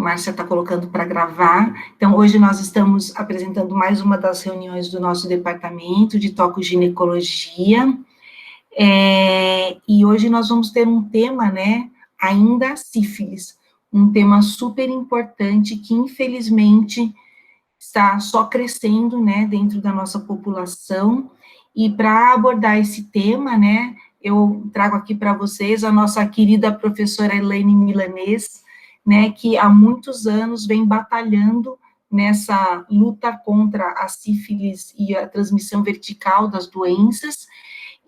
Márcia está colocando para gravar. Então, hoje nós estamos apresentando mais uma das reuniões do nosso departamento de tocoginecologia. E hoje nós vamos ter um tema, né, ainda sífilis, um tema super importante que, infelizmente, está só crescendo, né, dentro da nossa população. E para abordar esse tema, né, eu trago aqui para vocês a nossa querida professora Elaine Milanês, né, que há muitos anos vem batalhando nessa luta contra a sífilis e a transmissão vertical das doenças,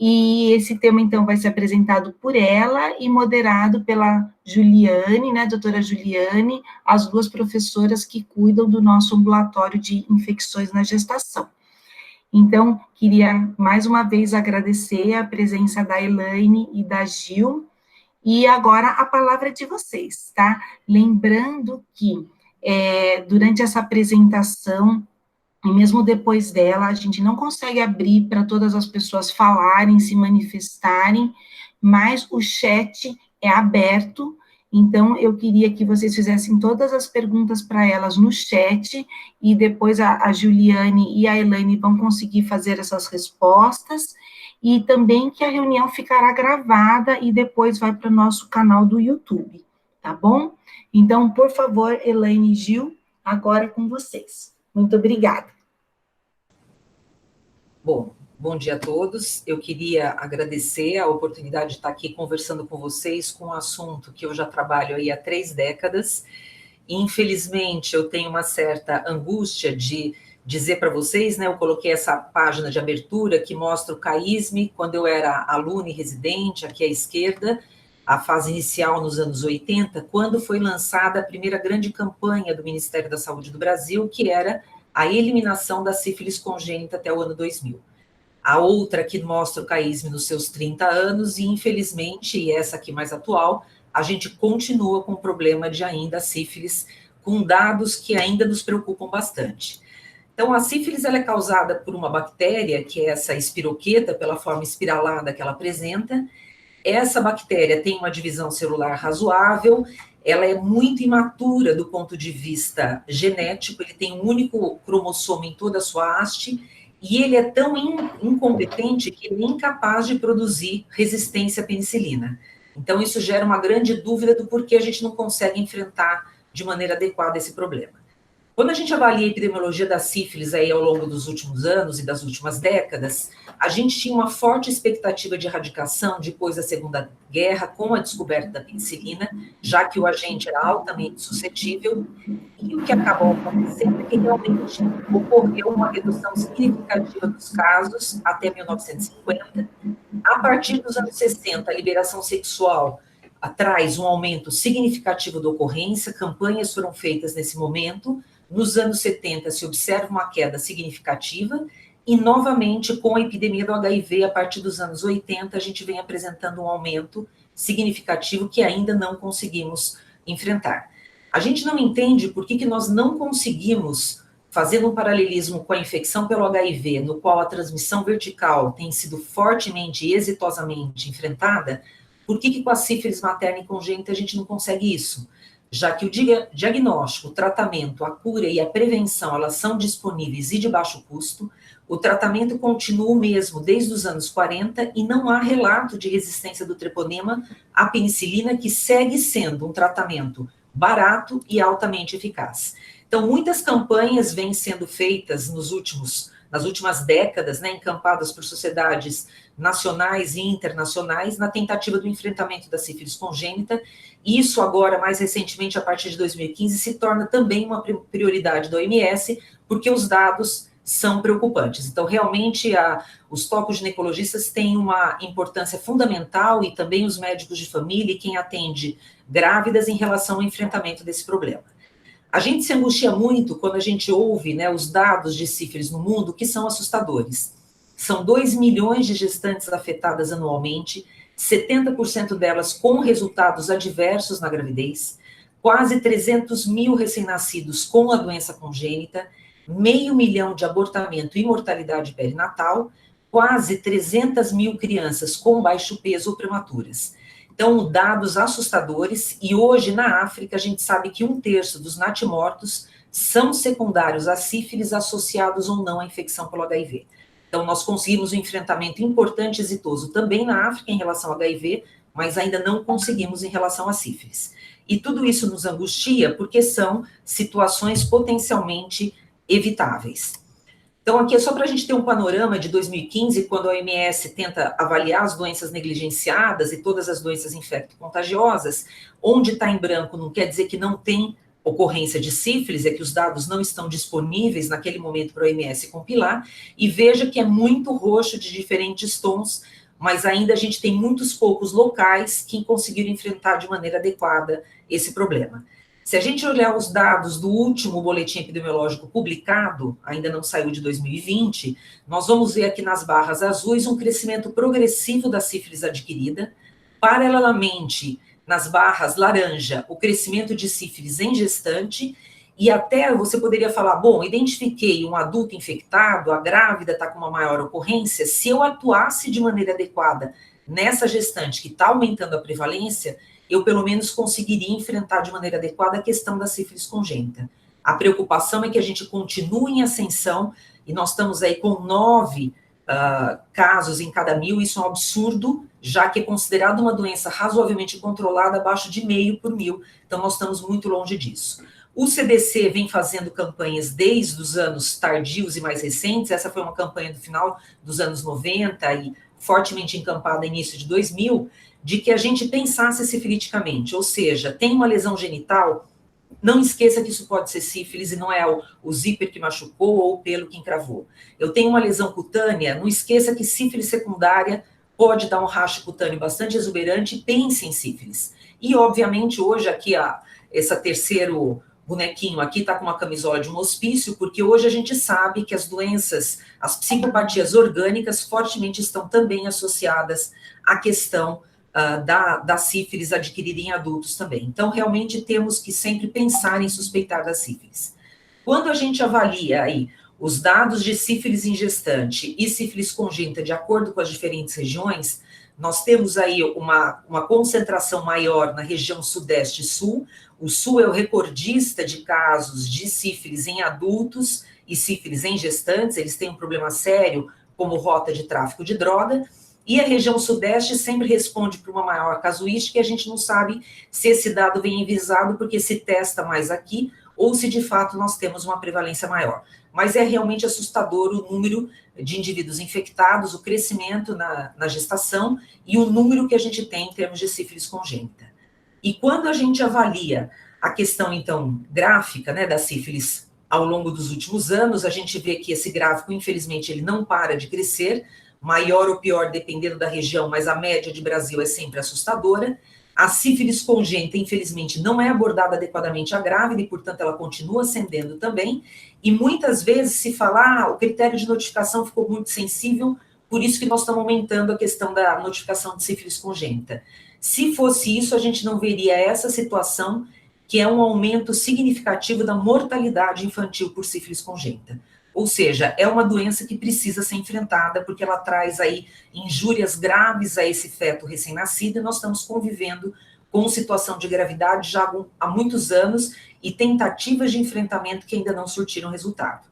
e esse tema, então, vai ser apresentado por ela e moderado pela Juliane, né, doutora Juliane, as duas professoras que cuidam do nosso ambulatório de infecções na gestação. Então, queria mais uma vez agradecer a presença da Elaine e da Gil, e agora a palavra é de vocês, tá? Lembrando que, durante essa apresentação, e mesmo depois dela, a gente não consegue abrir para todas as pessoas falarem, se manifestarem, mas o chat é aberto, então eu queria que vocês fizessem todas as perguntas para elas no chat, e depois a Juliane e a Elaine vão conseguir fazer essas respostas, e também que a reunião ficará gravada e depois vai para o nosso canal do YouTube, tá bom? Então, por favor, Elaine e Gil, agora é com vocês. Muito obrigada. Bom dia a todos. Eu queria agradecer a oportunidade de estar aqui conversando com vocês com um assunto que eu já trabalho aí há 3 décadas. Infelizmente, eu tenho uma certa angústia de dizer para vocês, né, eu coloquei essa página de abertura que mostra o CAISM, quando eu era aluna e residente, aqui à esquerda, a fase inicial nos anos 80, quando foi lançada a primeira grande campanha do Ministério da Saúde do Brasil, que era a eliminação da sífilis congênita até o ano 2000. A outra que mostra o CAISM nos seus 30 anos, e infelizmente, e essa aqui mais atual, a gente continua com o problema de ainda sífilis, com dados que ainda nos preocupam bastante. Então, a sífilis ela é causada por uma bactéria, que é essa espiroqueta, pela forma espiralada que ela apresenta. Essa bactéria tem uma divisão celular razoável, ela é muito imatura do ponto de vista genético, ele tem um único cromossomo em toda a sua haste, e ele é tão incompetente que ele é incapaz de produzir resistência à penicilina. Então, isso gera uma grande dúvida do porquê a gente não consegue enfrentar de maneira adequada esse problema. Quando a gente avalia a epidemiologia da sífilis aí ao longo dos últimos anos e das últimas décadas, a gente tinha uma forte expectativa de erradicação depois da Segunda Guerra, com a descoberta da penicilina, já que o agente era altamente suscetível, e o que acabou acontecendo é que realmente ocorreu uma redução significativa dos casos até 1950. A partir dos anos 60, a liberação sexual traz um aumento significativo da ocorrência, campanhas foram feitas nesse momento. Nos anos 70 se observa uma queda significativa, e novamente com a epidemia do HIV, a partir dos anos 80, a gente vem apresentando um aumento significativo que ainda não conseguimos enfrentar. A gente não entende por que nós não conseguimos, fazendo um paralelismo com a infecção pelo HIV, no qual a transmissão vertical tem sido fortemente e exitosamente enfrentada, por que com a sífilis materna e congênita a gente não consegue isso? Já que o diagnóstico, o tratamento, a cura e a prevenção, elas são disponíveis e de baixo custo, o tratamento continua o mesmo desde os anos 40 e não há relato de resistência do treponema à penicilina, que segue sendo um tratamento barato e altamente eficaz. Então, muitas campanhas vêm sendo feitas nas últimas décadas, né, encampadas por sociedades nacionais e internacionais, na tentativa do enfrentamento da sífilis congênita. Isso agora, mais recentemente, a partir de 2015, se torna também uma prioridade da OMS, porque os dados são preocupantes. Então, realmente, os tocoginecologistas têm uma importância fundamental, e também os médicos de família e quem atende grávidas em relação ao enfrentamento desse problema. A gente se angustia muito quando a gente ouve, né, os dados de sífilis no mundo, que são assustadores. São 2 milhões de gestantes afetadas anualmente, 70% delas com resultados adversos na gravidez, quase 300 mil recém-nascidos com a doença congênita, 500 mil de abortamento e mortalidade perinatal, quase 300 mil crianças com baixo peso ou prematuras. Então, dados assustadores, e hoje na África a gente sabe que 1/3 dos natimortos são secundários a sífilis associados ou não à infecção pelo HIV. Então, nós conseguimos um enfrentamento importante e exitoso também na África em relação ao HIV, mas ainda não conseguimos em relação à sífilis. E tudo isso nos angustia porque são situações potencialmente evitáveis. Então, aqui é só para a gente ter um panorama de 2015, quando a OMS tenta avaliar as doenças negligenciadas e todas as doenças infecto-contagiosas. Onde está em branco não quer dizer que não tem ocorrência de sífilis, é que os dados não estão disponíveis naquele momento para a OMS compilar, e veja que é muito roxo de diferentes tons, mas ainda a gente tem muitos poucos locais que conseguiram enfrentar de maneira adequada esse problema. Se a gente olhar os dados do último boletim epidemiológico publicado, ainda não saiu de 2020, nós vamos ver aqui nas barras azuis um crescimento progressivo da sífilis adquirida, paralelamente nas barras laranja, o crescimento de sífilis em gestante, e até você poderia falar, bom, identifiquei um adulto infectado, a grávida está com uma maior ocorrência, se eu atuasse de maneira adequada nessa gestante que está aumentando a prevalência, eu pelo menos conseguiria enfrentar de maneira adequada a questão da sífilis congênita. A preocupação é que a gente continue em ascensão, e nós estamos aí com 9 casos em cada 1000, isso é um absurdo, já que é considerado uma doença razoavelmente controlada, abaixo de 0,5 por 1000, então nós estamos muito longe disso. O CDC vem fazendo campanhas desde os anos tardios e mais recentes, essa foi uma campanha do final dos anos 90 e fortemente encampada no início de 2000, de que a gente pensasse sifiliticamente, ou seja, tem uma lesão genital, não esqueça que isso pode ser sífilis e não é o zíper que machucou ou o pelo que encravou. Eu tenho uma lesão cutânea, não esqueça que sífilis secundária pode dar um racho cutâneo bastante exuberante, pense em sífilis. E, obviamente, hoje aqui, esse terceiro bonequinho aqui está com uma camisola de um hospício, porque hoje a gente sabe que as doenças, as psicopatias orgânicas fortemente estão também associadas à questão da sífilis adquirida em adultos também. Então, realmente, temos que sempre pensar em suspeitar da sífilis. Quando a gente avalia aí os dados de sífilis em gestante e sífilis congênita de acordo com as diferentes regiões, nós temos aí uma concentração maior na região sudeste e sul. O sul é o recordista de casos de sífilis em adultos e sífilis em gestantes, eles têm um problema sério como rota de tráfico de droga, e a região sudeste sempre responde para uma maior casuística, e a gente não sabe se esse dado vem enviesado porque se testa mais aqui, ou se de fato nós temos uma prevalência maior. Mas é realmente assustador o número de indivíduos infectados, o crescimento na gestação e o número que a gente tem em termos de sífilis congênita. E quando a gente avalia a questão, então, gráfica, né, da sífilis ao longo dos últimos anos, a gente vê que esse gráfico, infelizmente, ele não para de crescer, maior ou pior dependendo da região, mas a média de Brasil é sempre assustadora. A sífilis congênita, infelizmente, não é abordada adequadamente à grávida e, portanto, ela continua ascendendo também. E muitas vezes se fala, o critério de notificação ficou muito sensível, por isso que nós estamos aumentando a questão da notificação de sífilis congênita. Se fosse isso, a gente não veria essa situação, que é um aumento significativo da mortalidade infantil por sífilis congênita. Ou seja, é uma doença que precisa ser enfrentada, porque ela traz aí injúrias graves a esse feto recém-nascido, e nós estamos convivendo com situação de gravidade já há muitos anos, e tentativas de enfrentamento que ainda não surtiram resultado.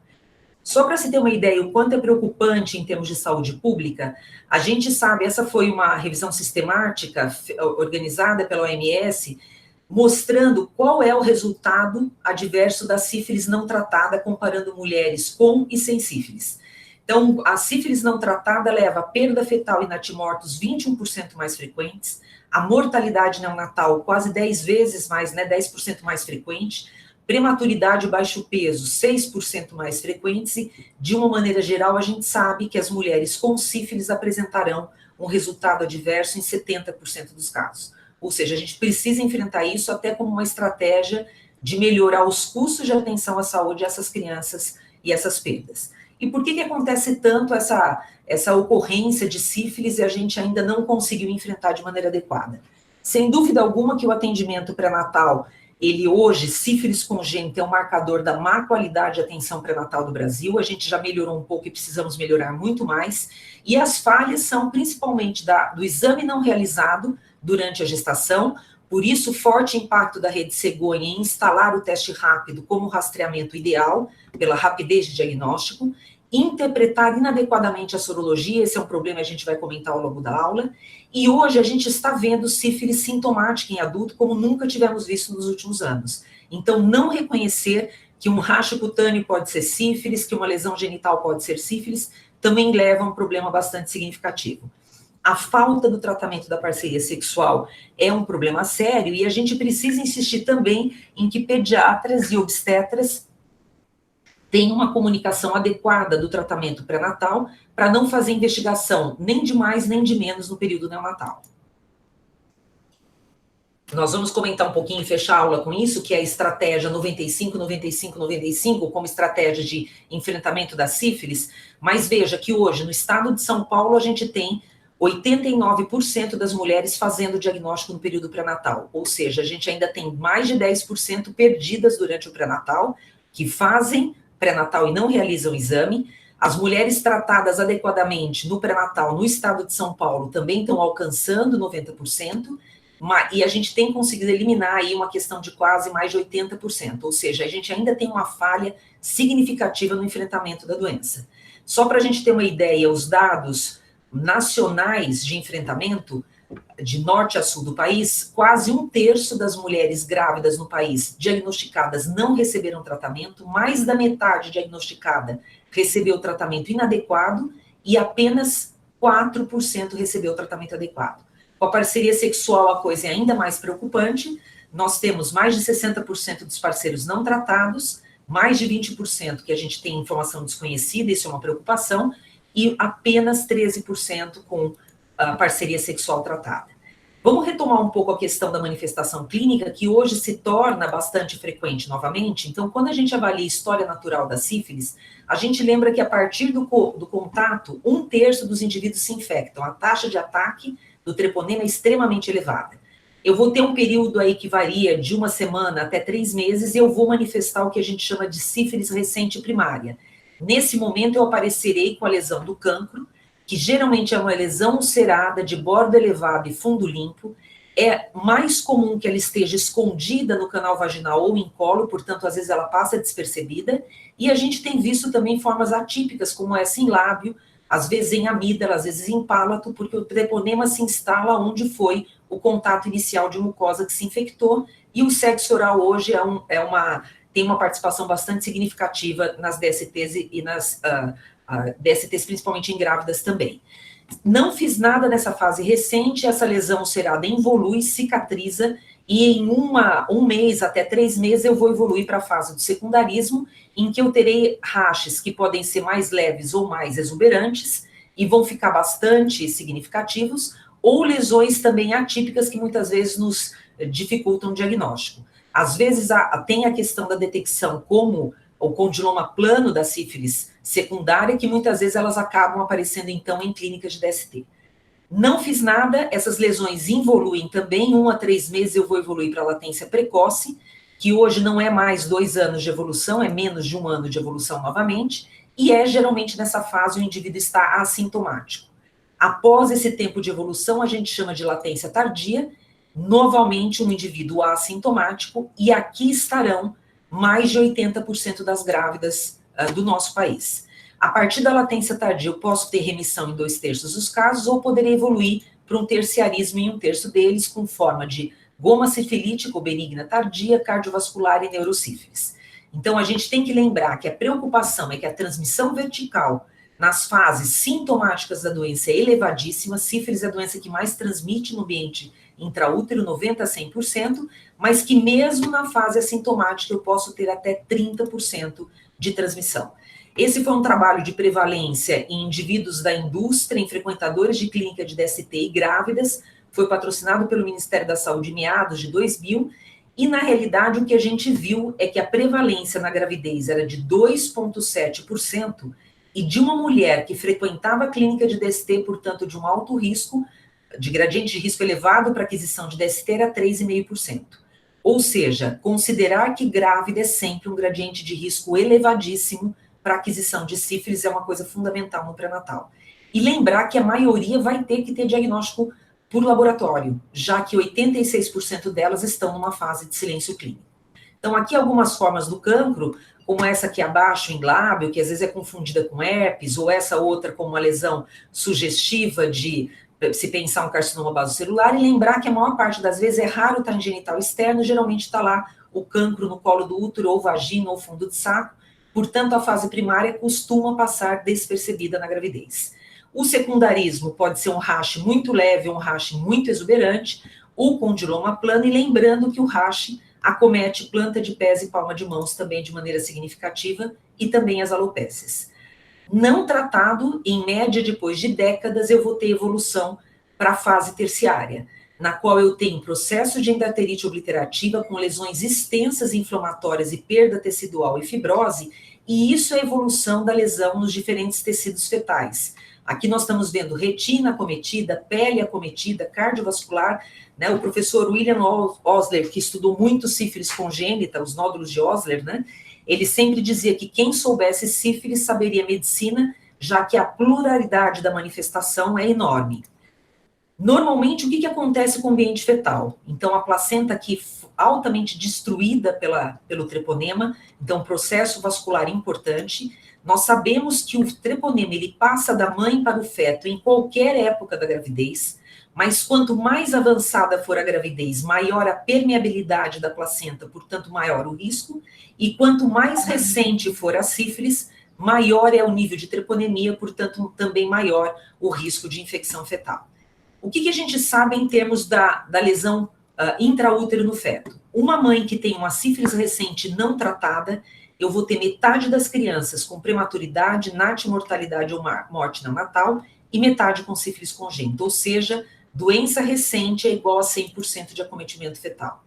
Só para se ter uma ideia o quanto é preocupante em termos de saúde pública, a gente sabe, essa foi uma revisão sistemática organizada pela OMS, mostrando qual é o resultado adverso da sífilis não tratada, comparando mulheres com e sem sífilis. Então, a sífilis não tratada leva a perda fetal e natimortos 21% mais frequentes, a mortalidade neonatal quase 10 vezes mais, né, 10% mais frequente, prematuridade e baixo peso 6% mais frequentes, e, de uma maneira geral, a gente sabe que as mulheres com sífilis apresentarão um resultado adverso em 70% dos casos. Ou seja, a gente precisa enfrentar isso até como uma estratégia de melhorar os custos de atenção à saúde dessas crianças e essas perdas. E por que acontece tanto essa ocorrência de sífilis e a gente ainda não conseguiu enfrentar de maneira adequada? Sem dúvida alguma que o atendimento pré-natal Ele hoje, sífilis congênita, é um marcador da má qualidade de atenção pré-natal do Brasil. A gente já melhorou um pouco e precisamos melhorar muito mais. E as falhas são principalmente do exame não realizado durante a gestação. Por isso, forte impacto da rede cegonha em instalar o teste rápido como rastreamento ideal, pela rapidez de diagnóstico. Interpretar inadequadamente a sorologia, esse é um problema que a gente vai comentar ao longo da aula. E hoje a gente está vendo sífilis sintomática em adulto como nunca tivemos visto nos últimos anos. Então, não reconhecer que um racho cutâneo pode ser sífilis, que uma lesão genital pode ser sífilis, também leva a um problema bastante significativo. A falta do tratamento da parceria sexual é um problema sério e a gente precisa insistir também em que pediatras e obstetras tenham uma comunicação adequada do tratamento pré-natal para não fazer investigação nem de mais nem de menos no período neonatal. Nós vamos comentar um pouquinho e fechar a aula com isso, que é a estratégia 95-95-95 como estratégia de enfrentamento da sífilis, mas veja que hoje no estado de São Paulo a gente tem 89% das mulheres fazendo diagnóstico no período pré-natal, ou seja, a gente ainda tem mais de 10% perdidas durante o pré-natal, que fazem pré-natal e não realizam o exame. As mulheres tratadas adequadamente no pré-natal no estado de São Paulo também estão alcançando 90%, e a gente tem conseguido eliminar aí uma questão de quase mais de 80%, ou seja, a gente ainda tem uma falha significativa no enfrentamento da doença. Só para a gente ter uma ideia, os dados nacionais de enfrentamento, de norte a sul do país, quase 1/3 das mulheres grávidas no país diagnosticadas não receberam tratamento, mais da metade diagnosticada recebeu tratamento inadequado e apenas 4% recebeu tratamento adequado. Com a parceria sexual a coisa é ainda mais preocupante, nós temos mais de 60% dos parceiros não tratados, mais de 20% que a gente tem informação desconhecida, isso é uma preocupação, e apenas 13% com a parceria sexual tratada. Vamos retomar um pouco a questão da manifestação clínica, que hoje se torna bastante frequente novamente. Então, quando a gente avalia a história natural da sífilis, a gente lembra que a partir do contato, 1/3 dos indivíduos se infectam. A taxa de ataque do treponema é extremamente elevada. Eu vou ter um período aí que varia de 1 semana até 3 meses e eu vou manifestar o que a gente chama de sífilis recente primária. Nesse momento, eu aparecerei com a lesão do cancro, que geralmente é uma lesão ulcerada de bordo elevado e fundo limpo. É mais comum que ela esteja escondida no canal vaginal ou em colo, portanto, às vezes ela passa despercebida. E a gente tem visto também formas atípicas, como essa em lábio, às vezes em amígdala, às vezes em pálato, porque o treponema se instala onde foi o contato inicial de mucosa que se infectou. E o sexo oral hoje tem uma participação bastante significativa nas DSTs e nas DSTs, principalmente em grávidas também. Não fiz nada nessa fase recente, essa lesão ulcerada evolui, cicatriza, e em um mês até 3 meses eu vou evoluir para a fase do secundarismo, em que eu terei rachas que podem ser mais leves ou mais exuberantes, e vão ficar bastante significativos, ou lesões também atípicas que muitas vezes nos dificultam o diagnóstico. Às vezes tem a questão da detecção como o condiloma plano da sífilis secundária, que muitas vezes elas acabam aparecendo, então, em clínicas de DST. Não fiz nada, essas lesões evoluem também, 1 a 3 meses eu vou evoluir para a latência precoce, que hoje não é mais 2 anos de evolução, é menos de 1 ano de evolução novamente, e geralmente nessa fase o indivíduo está assintomático. Após esse tempo de evolução, a gente chama de latência tardia, novamente um indivíduo assintomático, e aqui estarão mais de 80% das grávidas do nosso país. A partir da latência tardia, eu posso ter remissão em 2/3 dos casos, ou poderia evoluir para um terciarismo em 1/3 deles, com forma de goma sifilítica ou benigna tardia, cardiovascular e neurosífilis. Então, a gente tem que lembrar que a preocupação é que a transmissão vertical nas fases sintomáticas da doença é elevadíssima. Sífilis é a doença que mais transmite no ambiente intraútero, 90% a 100%, mas que mesmo na fase assintomática eu posso ter até 30% de transmissão. Esse foi um trabalho de prevalência em indivíduos da indústria, em frequentadores de clínica de DST e grávidas, foi patrocinado pelo Ministério da Saúde em meados de 2000, e na realidade o que a gente viu é que a prevalência na gravidez era de 2,7%, e de uma mulher que frequentava a clínica de DST, portanto de um alto risco, de gradiente de risco elevado para aquisição de DST, era 3,5%. Ou seja, considerar que grávida é sempre um gradiente de risco elevadíssimo para aquisição de sífilis é uma coisa fundamental no pré-natal. E lembrar que a maioria vai ter que ter diagnóstico por laboratório, já que 86% delas estão numa fase de silêncio clínico. Então, aqui algumas formas do cancro, como essa aqui abaixo em lábio, que às vezes é confundida com herpes, ou essa outra como uma lesão sugestiva de se pensar um carcinoma basocelular, e lembrar que a maior parte das vezes é raro estar em genital externo, geralmente está lá o cancro no colo do útero, ou vagina, ou fundo de saco, portanto a fase primária costuma passar despercebida na gravidez. O secundarismo pode ser um rache muito leve ou um rache muito exuberante, o condiloma plano, e lembrando que o rache acomete planta de pés e palma de mãos também de maneira significativa, e também as alopécias. Não tratado, em média, depois de décadas, eu vou ter evolução para a fase terciária, na qual eu tenho processo de endarterite obliterativa com lesões extensas inflamatórias e perda tecidual e fibrose, e isso é a evolução da lesão nos diferentes tecidos fetais. Aqui nós estamos vendo retina acometida, pele acometida, cardiovascular, né? O professor William Osler, que estudou muito sífilis congênita, os nódulos de Osler, né? Ele sempre dizia que quem soubesse sífilis saberia medicina, já que a pluralidade da manifestação é enorme. Normalmente, o que acontece com o ambiente fetal? Então, a placenta aqui altamente destruída pelo treponema, então, processo vascular importante. Nós sabemos que o treponema, ele passa da mãe para o feto em qualquer época da gravidez, mas quanto mais avançada for a gravidez, maior a permeabilidade da placenta, portanto, maior o risco, e quanto mais recente for a sífilis, maior é o nível de treponemia, portanto, também maior o risco de infecção fetal. O que a gente sabe em termos da lesão intraútero no feto? Uma mãe que tem uma sífilis recente não tratada, eu vou ter metade das crianças com prematuridade, natimortalidade ou morte neonatal, e metade com sífilis congênita, ou seja, doença recente é igual a 100% de acometimento fetal.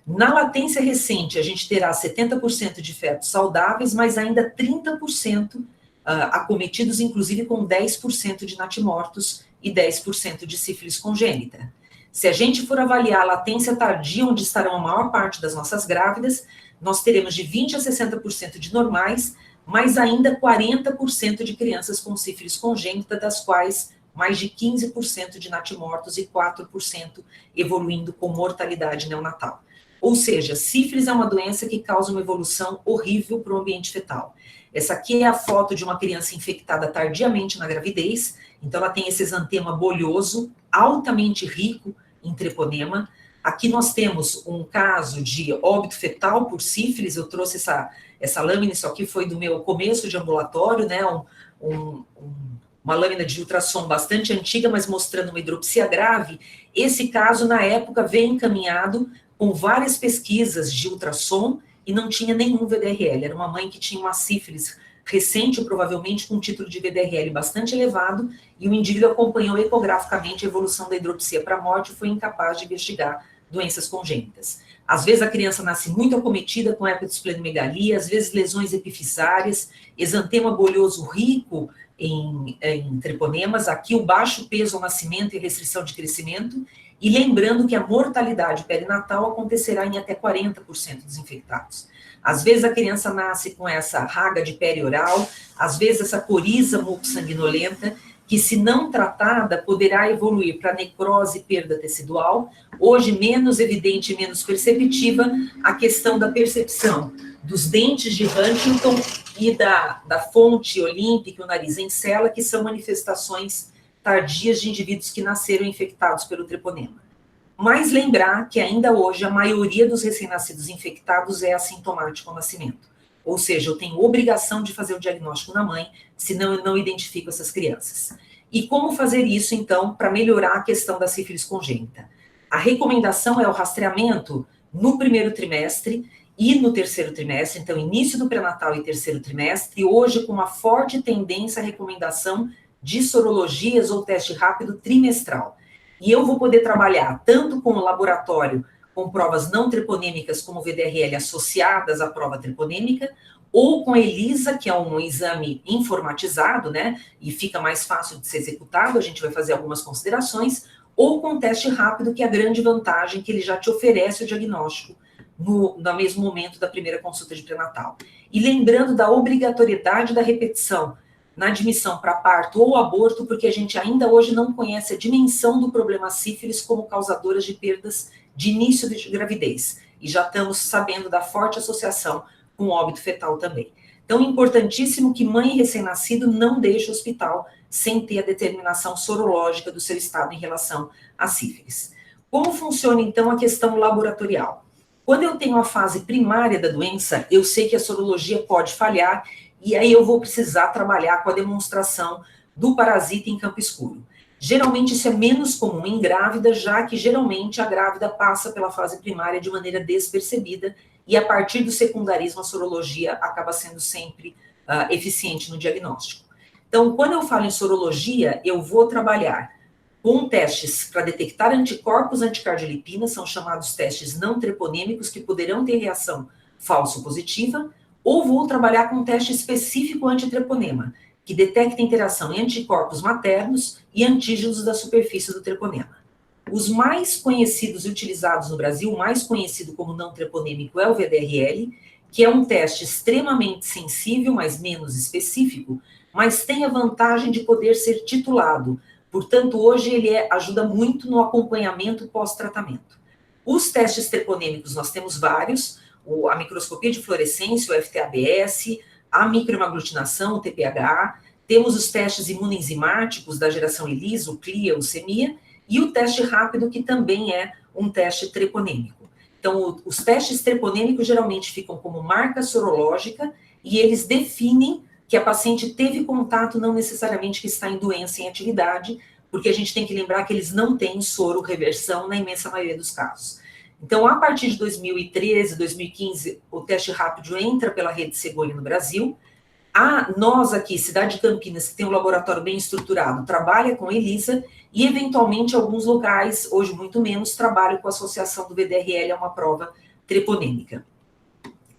Na latência recente, a gente terá 70% de fetos saudáveis, mas ainda 30% acometidos, inclusive com 10% de natimortos e 10% de sífilis congênita. Se a gente for avaliar a latência tardia, onde estarão a maior parte das nossas grávidas, nós teremos de 20% a 60% de normais, mas ainda 40% de crianças com sífilis congênita, das quais mais de 15% de natimortos e 4% evoluindo com mortalidade neonatal. Ou seja, sífilis é uma doença que causa uma evolução horrível para o ambiente fetal. Essa aqui é a foto de uma criança infectada tardiamente na gravidez, então ela tem esse exantema bolhoso, altamente rico em treponema. Aqui nós temos um caso de óbito fetal por sífilis, eu trouxe essa lâmina, isso aqui foi do meu começo de ambulatório, né, uma lâmina de ultrassom bastante antiga, mas mostrando uma hidropsia grave. Esse caso, na época, veio encaminhado com várias pesquisas de ultrassom e não tinha nenhum VDRL. Era uma mãe que tinha uma sífilis recente, provavelmente com um título de VDRL bastante elevado, e o indivíduo acompanhou ecograficamente a evolução da hidropsia para a morte e foi incapaz de investigar doenças congênitas. Às vezes a criança nasce muito acometida com herpesplenomegalia, às vezes lesões epifisárias, exantema bolhoso rico em treponemas, aqui o baixo peso ao nascimento e restrição de crescimento, e lembrando que a mortalidade perinatal acontecerá em até 40% dos infectados. Às vezes a criança nasce com essa raga de perioral, às vezes essa coriza mucosanguinolenta, que se não tratada poderá evoluir para necrose e perda tecidual. Hoje menos evidente e menos perceptiva a questão da percepção dos dentes de Huntington e da fonte olímpica, o nariz em cela, que são manifestações tardias de indivíduos que nasceram infectados pelo treponema. Mas lembrar que ainda hoje a maioria dos recém-nascidos infectados é assintomático ao nascimento. Ou seja, eu tenho obrigação de fazer o diagnóstico na mãe, senão eu não identifico essas crianças. E como fazer isso, então, para melhorar a questão da sífilis congênita? A recomendação é o rastreamento no primeiro trimestre e no terceiro trimestre, então início do pré-natal e terceiro trimestre, hoje com uma forte tendência à recomendação de sorologias ou teste rápido trimestral. E eu vou poder trabalhar tanto com o laboratório, com provas não treponêmicas como VDRL associadas à prova treponêmica, ou com a ELISA, que é um exame informatizado, né, e fica mais fácil de ser executado, a gente vai fazer algumas considerações, ou com teste rápido, que é a grande vantagem, que ele já te oferece o diagnóstico no mesmo momento da primeira consulta de pré-natal. E lembrando da obrigatoriedade da repetição na admissão para parto ou aborto, porque a gente ainda hoje não conhece a dimensão do problema sífilis como causadora de perdas de início de gravidez. E já estamos sabendo da forte associação com óbito fetal também. Então, importantíssimo que mãe e recém-nascido não deixe o hospital sem ter a determinação sorológica do seu estado em relação à sífilis. Como funciona, então, a questão laboratorial? Quando eu tenho a fase primária da doença, eu sei que a sorologia pode falhar e aí eu vou precisar trabalhar com a demonstração do parasita em campo escuro. Geralmente isso é menos comum em grávida, já que geralmente a grávida passa pela fase primária de maneira despercebida e a partir do secundarismo a sorologia acaba sendo sempre eficiente no diagnóstico. Então, quando eu falo em sorologia, eu vou trabalhar com testes para detectar anticorpos anticardiolipina, são chamados testes não treponêmicos, que poderão ter reação falso-positiva, ou vou trabalhar com um teste específico antitreponema, que detecta interação em anticorpos maternos e antígenos da superfície do treponema. Os mais conhecidos e utilizados no Brasil, o mais conhecido como não treponêmico é o VDRL, que é um teste extremamente sensível, mas menos específico, mas tem a vantagem de poder ser titulado. Portanto, hoje ele ajuda muito no acompanhamento pós-tratamento. Os testes treponêmicos nós temos vários, a microscopia de fluorescência, o FT-ABS, a microhemaglutinação, o TPH, temos os testes imunoenzimáticos da geração ELISA, o CLIA, o CEMIA, e o teste rápido, que também é um teste treponêmico. Então, os testes treponêmicos geralmente ficam como marca sorológica e eles definem que a paciente teve contato, não necessariamente que está em doença em atividade, porque a gente tem que lembrar que eles não têm soro reversão na imensa maioria dos casos. Então, a partir de 2013, 2015, o teste rápido entra pela rede Cegonha no Brasil. Nós aqui, Cidade de Campinas, que tem um laboratório bem estruturado, trabalha com a ELISA e, eventualmente, alguns locais, hoje muito menos, trabalham com a associação do VDRL a uma prova treponêmica.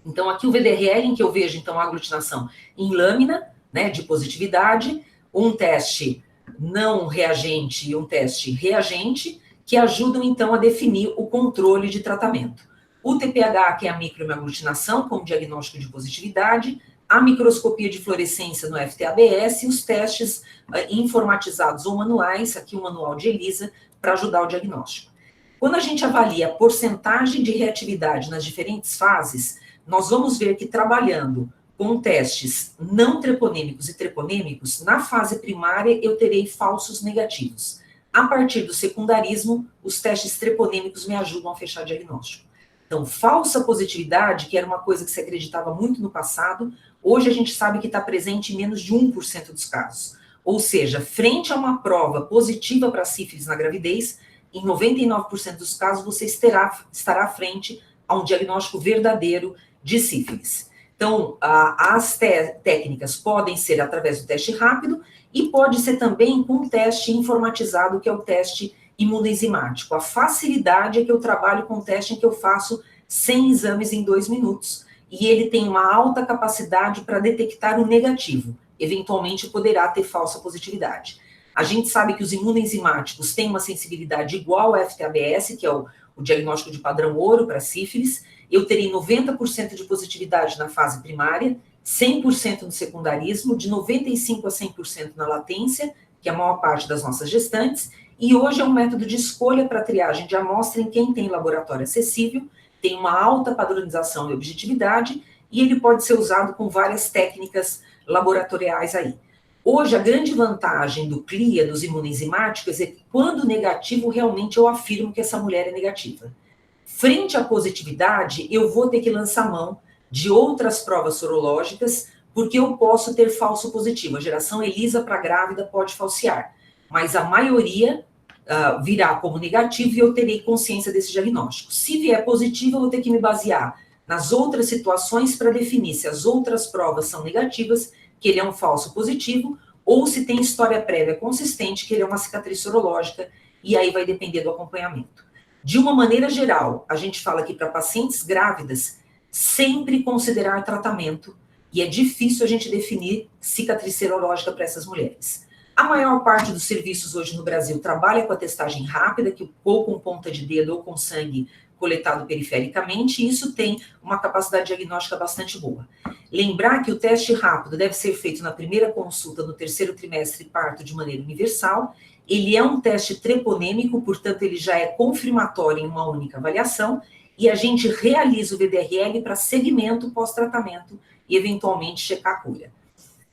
Então, aqui o VDRL, em que eu vejo, então, a aglutinação em lâmina, né, de positividade, um teste não reagente e um teste reagente, que ajudam, então, a definir o controle de tratamento. O TPH, que é a microhemaglutinação, como diagnóstico de positividade, a microscopia de fluorescência no FT-ABS e os testes informatizados ou manuais, aqui o manual de ELISA, para ajudar o diagnóstico. Quando a gente avalia a porcentagem de reatividade nas diferentes fases, nós vamos ver que trabalhando com testes não treponêmicos e treponêmicos, na fase primária eu terei falsos negativos. A partir do secundarismo, os testes treponêmicos me ajudam a fechar diagnóstico. Então, falsa positividade, que era uma coisa que se acreditava muito no passado, hoje a gente sabe que está presente em menos de 1% dos casos. Ou seja, frente a uma prova positiva para sífilis na gravidez, em 99% dos casos você estará frente a um diagnóstico verdadeiro de sífilis. Então, as técnicas podem ser através do teste rápido e pode ser também com um teste informatizado, que é o teste imunoenzimático. A facilidade é que eu trabalho com um teste em que eu faço 100 exames em 2 minutos e ele tem uma alta capacidade para detectar o negativo. Eventualmente poderá ter falsa positividade. A gente sabe que os imunoenzimáticos têm uma sensibilidade igual ao FT-ABS, que é o diagnóstico de padrão ouro para sífilis. Eu terei 90% de positividade na fase primária, 100% no secundarismo, de 95% a 100% na latência, que é a maior parte das nossas gestantes, e hoje é um método de escolha para triagem de amostra em quem tem laboratório acessível, tem uma alta padronização e objetividade, e ele pode ser usado com várias técnicas laboratoriais aí. Hoje, a grande vantagem do CLIA, dos imunoenzimáticos, é que quando negativo, realmente eu afirmo que essa mulher é negativa. Frente à positividade, eu vou ter que lançar mão de outras provas sorológicas, porque eu posso ter falso positivo. A geração ELISA para grávida pode falsear, mas a maioria virá como negativo e eu terei consciência desse diagnóstico. Se vier positivo, eu vou ter que me basear nas outras situações para definir se as outras provas são negativas, que ele é um falso positivo, ou se tem história prévia consistente, que ele é uma cicatriz sorológica, e aí vai depender do acompanhamento. De uma maneira geral, a gente fala aqui para pacientes grávidas, sempre considerar tratamento, e é difícil a gente definir cicatriz serológica para essas mulheres. A maior parte dos serviços hoje no Brasil trabalha com a testagem rápida, que ou com ponta de dedo ou com sangue coletado perifericamente, e isso tem uma capacidade diagnóstica bastante boa. Lembrar que o teste rápido deve ser feito na primeira consulta no terceiro trimestre parto de maneira universal. Ele é um teste treponêmico, portanto, ele já é confirmatório em uma única avaliação, e a gente realiza o VDRL para segmento pós-tratamento e, eventualmente, checar a cura.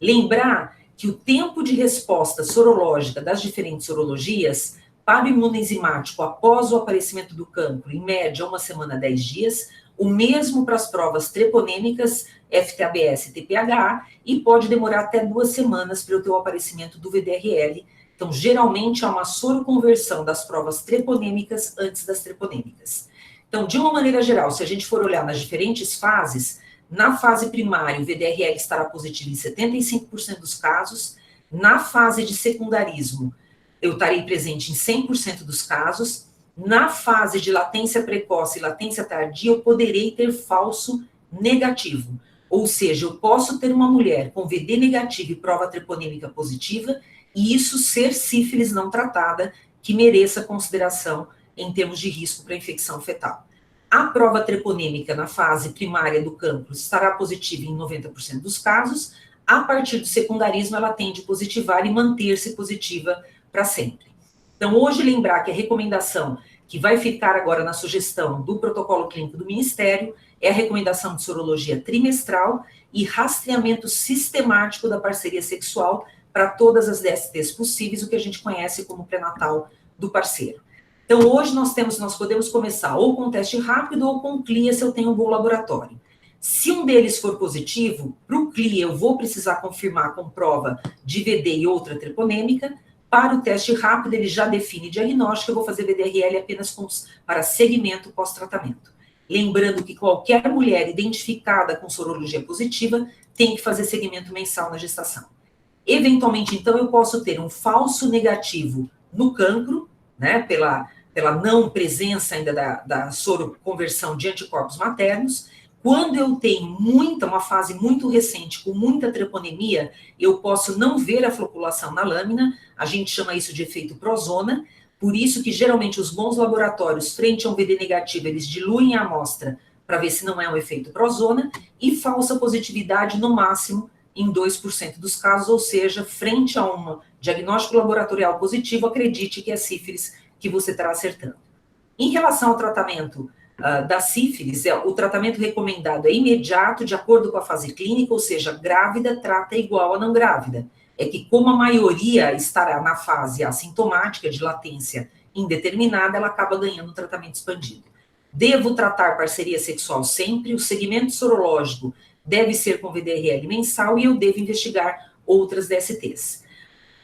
Lembrar que o tempo de resposta sorológica das diferentes sorologias para o imunoenzimático após o aparecimento do cancro, em média, 1 semana a 10 dias, o mesmo para as provas treponêmicas, FTABS e TPHA, e pode demorar até 2 semanas para eu ter o aparecimento do VDRL. Então, geralmente, há uma soroconversão das provas treponêmicas antes das treponêmicas. Então, de uma maneira geral, se a gente for olhar nas diferentes fases, na fase primária, o VDRL estará positivo em 75% dos casos. Na fase de secundarismo, eu estarei presente em 100% dos casos. Na fase de latência precoce e latência tardia, eu poderei ter falso negativo. Ou seja, eu posso ter uma mulher com VD negativo e prova treponêmica positiva, e isso ser sífilis não tratada, que mereça consideração em termos de risco para infecção fetal. A prova treponêmica na fase primária do cancro estará positiva em 90% dos casos. A partir do secundarismo, ela tende a positivar e manter-se positiva para sempre. Então, hoje, lembrar que a recomendação que vai ficar agora na sugestão do protocolo clínico do Ministério é a recomendação de sorologia trimestral e rastreamento sistemático da parceria sexual para todas as DSTs possíveis, o que a gente conhece como pré-natal do parceiro. Então, hoje nós podemos começar ou com teste rápido ou com CLIA, se eu tenho um bom laboratório. Se um deles for positivo, para o CLIA eu vou precisar confirmar com prova de VD e outra treponêmica. Para o teste rápido, ele já define diagnóstico, eu vou fazer VDRL apenas para segmento pós-tratamento. Lembrando que qualquer mulher identificada com sorologia positiva tem que fazer segmento mensal na gestação. Eventualmente, então, eu posso ter um falso negativo no cancro, né, pela não presença ainda da soroconversão de anticorpos maternos. Quando eu tenho uma fase muito recente, com muita treponemia, eu posso não ver a floculação na lâmina, a gente chama isso de efeito prozona, por isso que geralmente os bons laboratórios, frente a um VD negativo, eles diluem a amostra para ver se não é um efeito prozona, e falsa positividade no máximo em 2% dos casos, ou seja, frente a um diagnóstico laboratorial positivo, acredite que é sífilis que você estará acertando. Em relação ao tratamento da sífilis, o tratamento recomendado é imediato, de acordo com a fase clínica, ou seja, grávida trata igual a não grávida. É que como a maioria estará na fase assintomática de latência indeterminada, ela acaba ganhando um tratamento expandido. Devo tratar parceria sexual sempre, o segmento sorológico deve ser com VDRL mensal e eu devo investigar outras DSTs.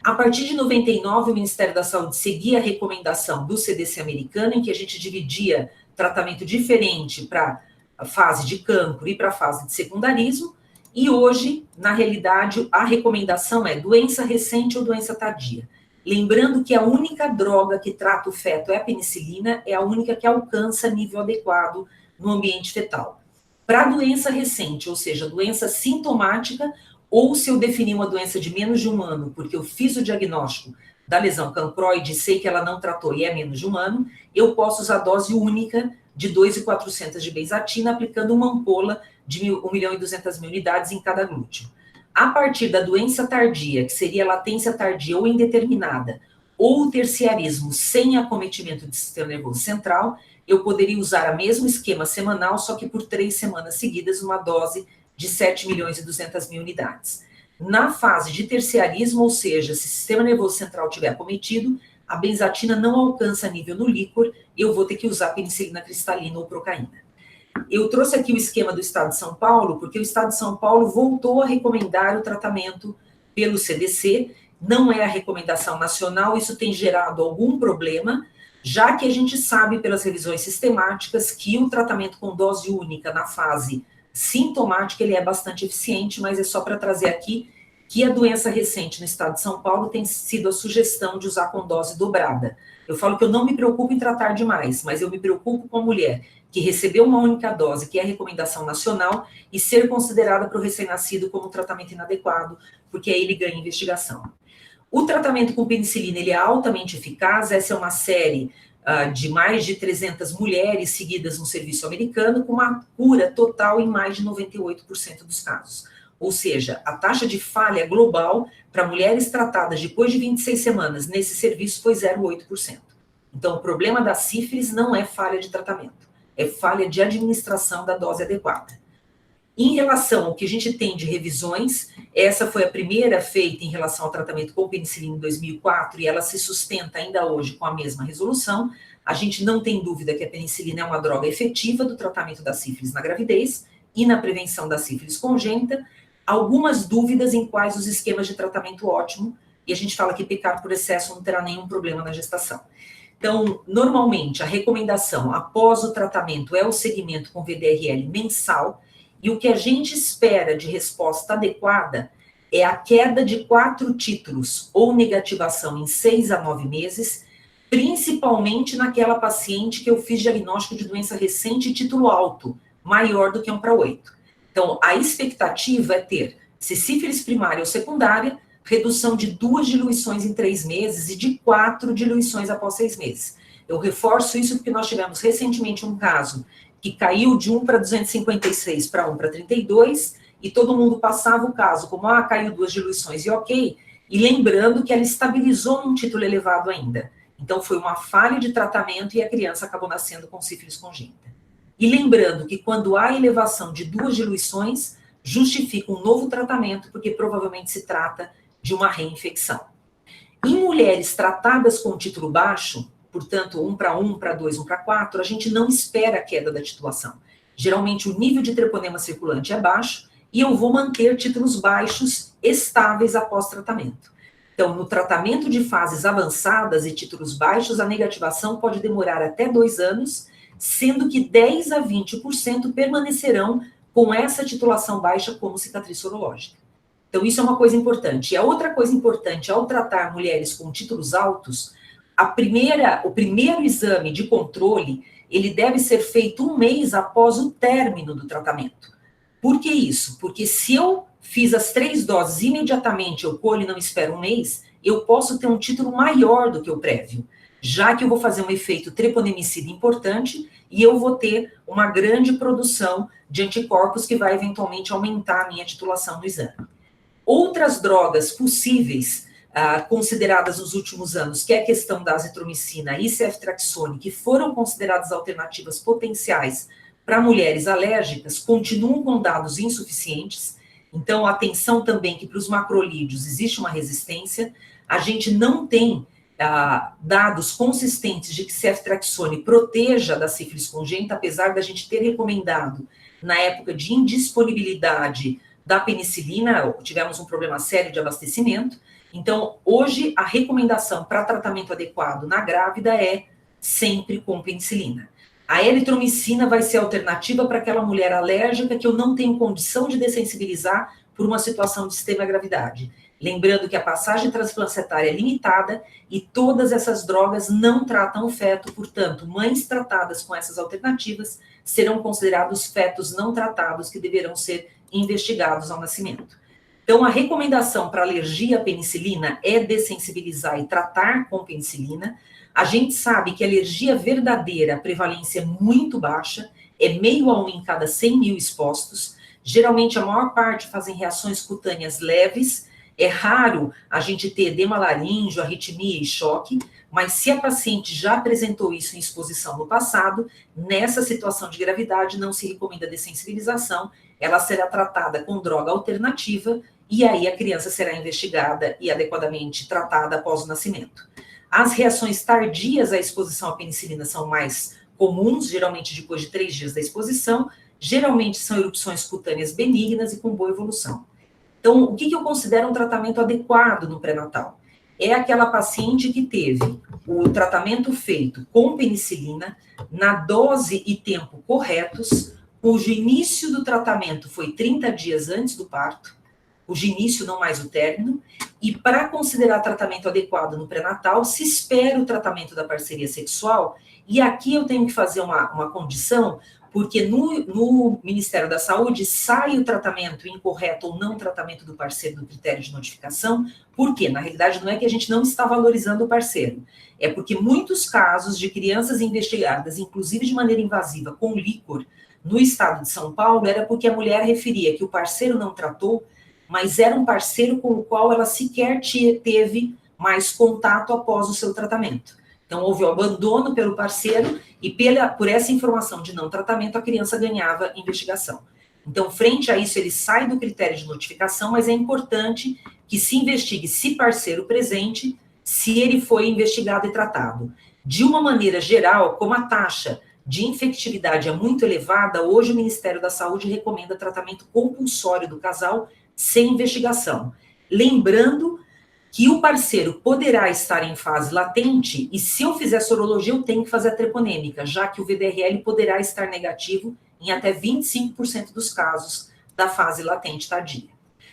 A partir de 99, o Ministério da Saúde seguia a recomendação do CDC americano, em que a gente dividia tratamento diferente para a fase de cancro e para a fase de secundarismo, e hoje, na realidade, a recomendação é doença recente ou doença tardia. Lembrando que a única droga que trata o feto é a penicilina, é a única que alcança nível adequado no ambiente fetal. Para doença recente, ou seja, doença sintomática, ou se eu definir uma doença de menos de 1 ano, porque eu fiz o diagnóstico da lesão cancroide e sei que ela não tratou e é menos de 1 ano, eu posso usar dose única de 2.400 de benzatina, aplicando uma ampola de 1.200.000 unidades em cada glúteo. A partir da doença tardia, que seria latência tardia ou indeterminada, ou o terciarismo sem acometimento do sistema nervoso central, eu poderia usar o mesmo esquema semanal, só que por 3 semanas seguidas, uma dose de 7.200.000 unidades. Na fase de terciarismo, ou seja, se o sistema nervoso central tiver acometido, a benzatina não alcança nível no líquor, eu vou ter que usar penicilina cristalina ou procaína. Eu trouxe aqui o esquema do Estado de São Paulo, porque o Estado de São Paulo voltou a recomendar o tratamento pelo CDC, não é a recomendação nacional, isso tem gerado algum problema, já que a gente sabe pelas revisões sistemáticas que o tratamento com dose única na fase sintomática, ele é bastante eficiente, mas é só para trazer aqui que a doença recente no estado de São Paulo tem sido a sugestão de usar com dose dobrada. Eu falo que eu não me preocupo em tratar demais, mas eu me preocupo com a mulher que recebeu uma única dose, que é a recomendação nacional, e ser considerada para o recém-nascido como tratamento inadequado, porque aí ele ganha investigação. O tratamento com penicilina, ele é altamente eficaz, essa é uma série de mais de 300 mulheres seguidas no serviço americano, com uma cura total em mais de 98% dos casos. Ou seja, a taxa de falha global para mulheres tratadas depois de 26 semanas nesse serviço foi 0,8%. Então, o problema da sífilis não é falha de tratamento, é falha de administração da dose adequada. Em relação ao que a gente tem de revisões, essa foi a primeira feita em relação ao tratamento com penicilina em 2004 e ela se sustenta ainda hoje com a mesma resolução. A gente não tem dúvida que a penicilina é uma droga efetiva do tratamento da sífilis na gravidez e na prevenção da sífilis congênita. Algumas dúvidas em quais os esquemas de tratamento ótimo, e a gente fala que pecar por excesso não terá nenhum problema na gestação. Então, normalmente, a recomendação após o tratamento é o segmento com VDRL mensal, e o que a gente espera de resposta adequada é a queda de 4 títulos ou negativação em 6 a 9 meses, principalmente naquela paciente que eu fiz diagnóstico de doença recente e título alto, maior do que 1/8. Então, a expectativa é ter, se sífilis primária ou secundária, redução de 2 diluições em 3 meses e de 4 diluições após 6 meses. Eu reforço isso porque nós tivemos recentemente um caso que caiu de 1 para 256 para 1 para 32, e todo mundo passava o caso como, caiu 2 diluições e ok, e lembrando que ela estabilizou num título elevado ainda. Então, foi uma falha de tratamento e a criança acabou nascendo com sífilis congênita. E lembrando que quando há elevação de 2 diluições, justifica um novo tratamento, porque provavelmente se trata de uma reinfecção. Em mulheres tratadas com título baixo, portanto, 1 para 1, para 2, 1 para 4, a gente não espera a queda da titulação. Geralmente, o nível de treponema circulante é baixo e eu vou manter títulos baixos estáveis após tratamento. Então, no tratamento de fases avançadas e títulos baixos, a negativação pode demorar até 2 anos, sendo que 10 a 20% permanecerão com essa titulação baixa como cicatriz sorológica. Então, isso é uma coisa importante. E a outra coisa importante, ao tratar mulheres com títulos altos, o primeiro exame de controle, ele deve ser feito 1 mês após o término do tratamento. Por que isso? Porque se eu fiz as 3 doses imediatamente, eu colho e não espero 1 mês, eu posso ter um título maior do que o prévio, já que eu vou fazer um efeito treponemicida importante e eu vou ter uma grande produção de anticorpos que vai eventualmente aumentar a minha titulação no exame. Outras drogas possíveis, consideradas nos últimos anos, que é a questão da azitromicina e ceftriaxone, que foram consideradas alternativas potenciais para mulheres alérgicas, continuam com dados insuficientes. Então, atenção também que para os macrolídeos existe uma resistência. A gente não tem dados consistentes de que ceftriaxone proteja da sífilis congênita, apesar da gente ter recomendado, na época de indisponibilidade da penicilina, tivemos um problema sério de abastecimento. Então, hoje, a recomendação para tratamento adequado na grávida é sempre com penicilina. A eritromicina vai ser alternativa para aquela mulher alérgica que eu não tenho condição de dessensibilizar por uma situação de extrema-gravidade. Lembrando que a passagem transplacentária é limitada e todas essas drogas não tratam o feto, portanto, mães tratadas com essas alternativas serão considerados fetos não tratados que deverão ser investigados ao nascimento. Então, a recomendação para alergia à penicilina é dessensibilizar e tratar com penicilina. A gente sabe que a alergia verdadeira, a prevalência é muito baixa, é 0,5 a 1 em cada 100 mil expostos. Geralmente, a maior parte fazem reações cutâneas leves. É raro a gente ter edema laríngeo, arritmia e choque, mas se a paciente já apresentou isso em exposição no passado, nessa situação de gravidade não se recomenda dessensibilização, ela será tratada com droga alternativa e aí a criança será investigada e adequadamente tratada após o nascimento. As reações tardias à exposição à penicilina são mais comuns, geralmente depois de 3 dias da exposição, geralmente são erupções cutâneas benignas e com boa evolução. Então, o que eu considero um tratamento adequado no pré-natal? É aquela paciente que teve o tratamento feito com penicilina, na dose e tempo corretos, cujo início do tratamento foi 30 dias antes do parto, cujo início não mais o término, e para considerar tratamento adequado no pré-natal, se espera o tratamento da parceria sexual, e aqui eu tenho que fazer uma condição, porque no Ministério da Saúde sai o tratamento incorreto ou não tratamento do parceiro do critério de notificação. Por quê? Na realidade, não é que a gente não está valorizando o parceiro, é porque muitos casos de crianças investigadas, inclusive de maneira invasiva, com líquor, no estado de São Paulo, era porque a mulher referia que o parceiro não tratou, mas era um parceiro com o qual ela sequer teve mais contato após o seu tratamento. Então, houve o abandono pelo parceiro e por essa informação de não tratamento, a criança ganhava investigação. Então, frente a isso, ele sai do critério de notificação, mas é importante que se investigue se parceiro presente, se ele foi investigado e tratado. De uma maneira geral, como a taxa de infectividade é muito elevada, hoje o Ministério da Saúde recomenda tratamento compulsório do casal sem investigação. Lembrando que o parceiro poderá estar em fase latente e se eu fizer sorologia, eu tenho que fazer a treponêmica, já que o VDRL poderá estar negativo em até 25% dos casos da fase latente tardia.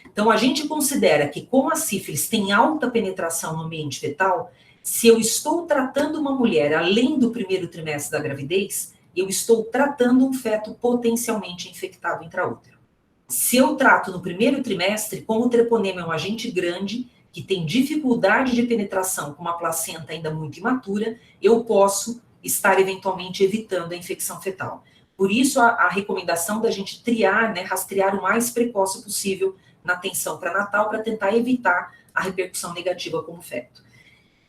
Então, a gente considera que, como a sífilis tem alta penetração no ambiente fetal, se eu estou tratando uma mulher além do primeiro trimestre da gravidez, eu estou tratando um feto potencialmente infectado intraútero. Se eu trato no primeiro trimestre, como o treponema é um agente grande, que tem dificuldade de penetração com uma placenta ainda muito imatura, eu posso estar eventualmente evitando a infecção fetal. Por isso, a recomendação da gente triar, né, rastrear o mais precoce possível na atenção pré-natal para tentar evitar a repercussão negativa como feto.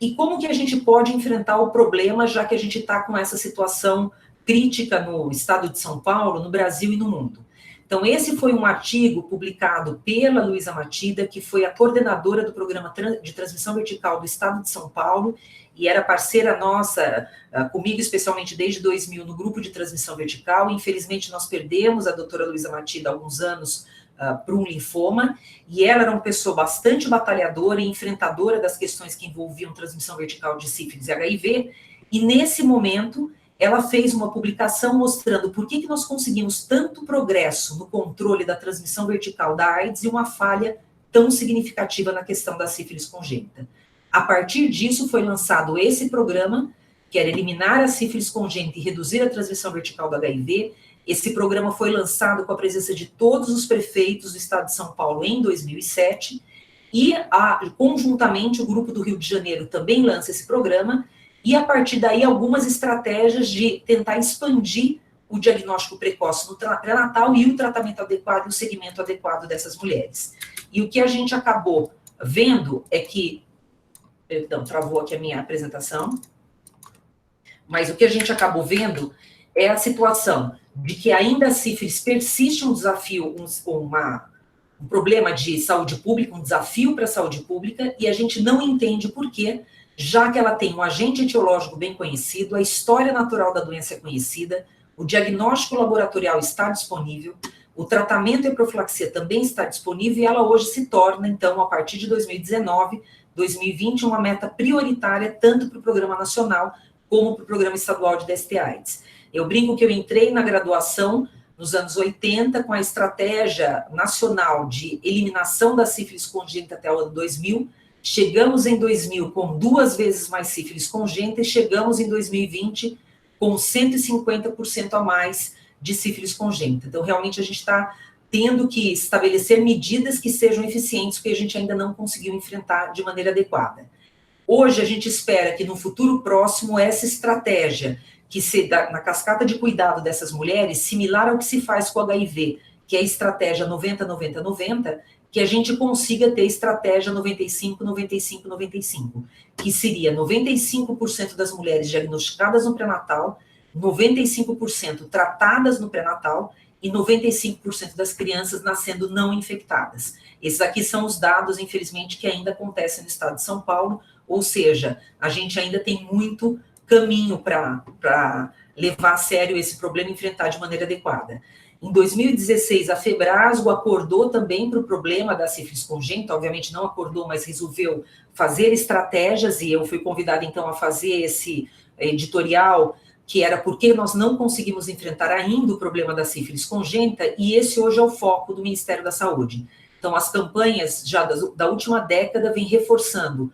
E como que a gente pode enfrentar o problema, já que a gente está com essa situação crítica no estado de São Paulo, no Brasil e no mundo? Então, esse foi um artigo publicado pela Luísa Matida, que foi a coordenadora do programa de transmissão vertical do estado de São Paulo, e era parceira nossa, comigo especialmente desde 2000, no grupo de transmissão vertical. Infelizmente, nós perdemos a doutora Luísa Matida há alguns anos para um linfoma, e ela era uma pessoa bastante batalhadora e enfrentadora das questões que envolviam transmissão vertical de sífilis e HIV, e nesse momento ela fez uma publicação mostrando por que nós conseguimos tanto progresso no controle da transmissão vertical da AIDS e uma falha tão significativa na questão da sífilis congênita. A partir disso foi lançado esse programa, que era eliminar a sífilis congênita e reduzir a transmissão vertical do HIV. Esse programa foi lançado com a presença de todos os prefeitos do estado de São Paulo em 2007, e conjuntamente o grupo do Rio de Janeiro também lança esse programa, e a partir daí algumas estratégias de tentar expandir o diagnóstico precoce no pré-natal e o tratamento adequado e o segmento adequado dessas mulheres. E o que a gente acabou vendo é que, perdão, travou aqui a minha apresentação, mas o que a gente acabou vendo é a situação de que ainda a sífilis persiste um desafio, um problema de saúde pública, um desafio para a saúde pública, e a gente não entende por quê, já que ela tem um agente etiológico bem conhecido, a história natural da doença é conhecida, o diagnóstico laboratorial está disponível, o tratamento e a profilaxia também está disponível, e ela hoje se torna, então, a partir de 2019, 2020, uma meta prioritária tanto para o Programa Nacional como para o Programa Estadual de DST-AIDS. Eu brinco que eu entrei na graduação nos anos 80 com a estratégia nacional de eliminação da sífilis congênita até o ano 2000, chegamos em 2000 com 2 vezes mais sífilis congênita e chegamos em 2020 com 150% a mais de sífilis congênita. Então, realmente, a gente está tendo que estabelecer medidas que sejam eficientes, porque a gente ainda não conseguiu enfrentar de maneira adequada. Hoje, a gente espera que no futuro próximo, essa estratégia que se dá na cascata de cuidado dessas mulheres, similar ao que se faz com o HIV, que é a estratégia 90-90-90, que a gente consiga ter estratégia 95-95-95, que seria 95% das mulheres diagnosticadas no pré-natal, 95% tratadas no pré-natal e 95% das crianças nascendo não infectadas. Esses aqui são os dados, infelizmente, que ainda acontecem no estado de São Paulo, ou seja, a gente ainda tem muito caminho para levar a sério esse problema e enfrentar de maneira adequada. Em 2016, a Febrasgo acordou também para o problema da sífilis congênita, obviamente não acordou, mas resolveu fazer estratégias, e eu fui convidada então a fazer esse editorial, que era porque nós não conseguimos enfrentar ainda o problema da sífilis congênita, e esse hoje é o foco do Ministério da Saúde. Então, as campanhas já da última década vêm reforçando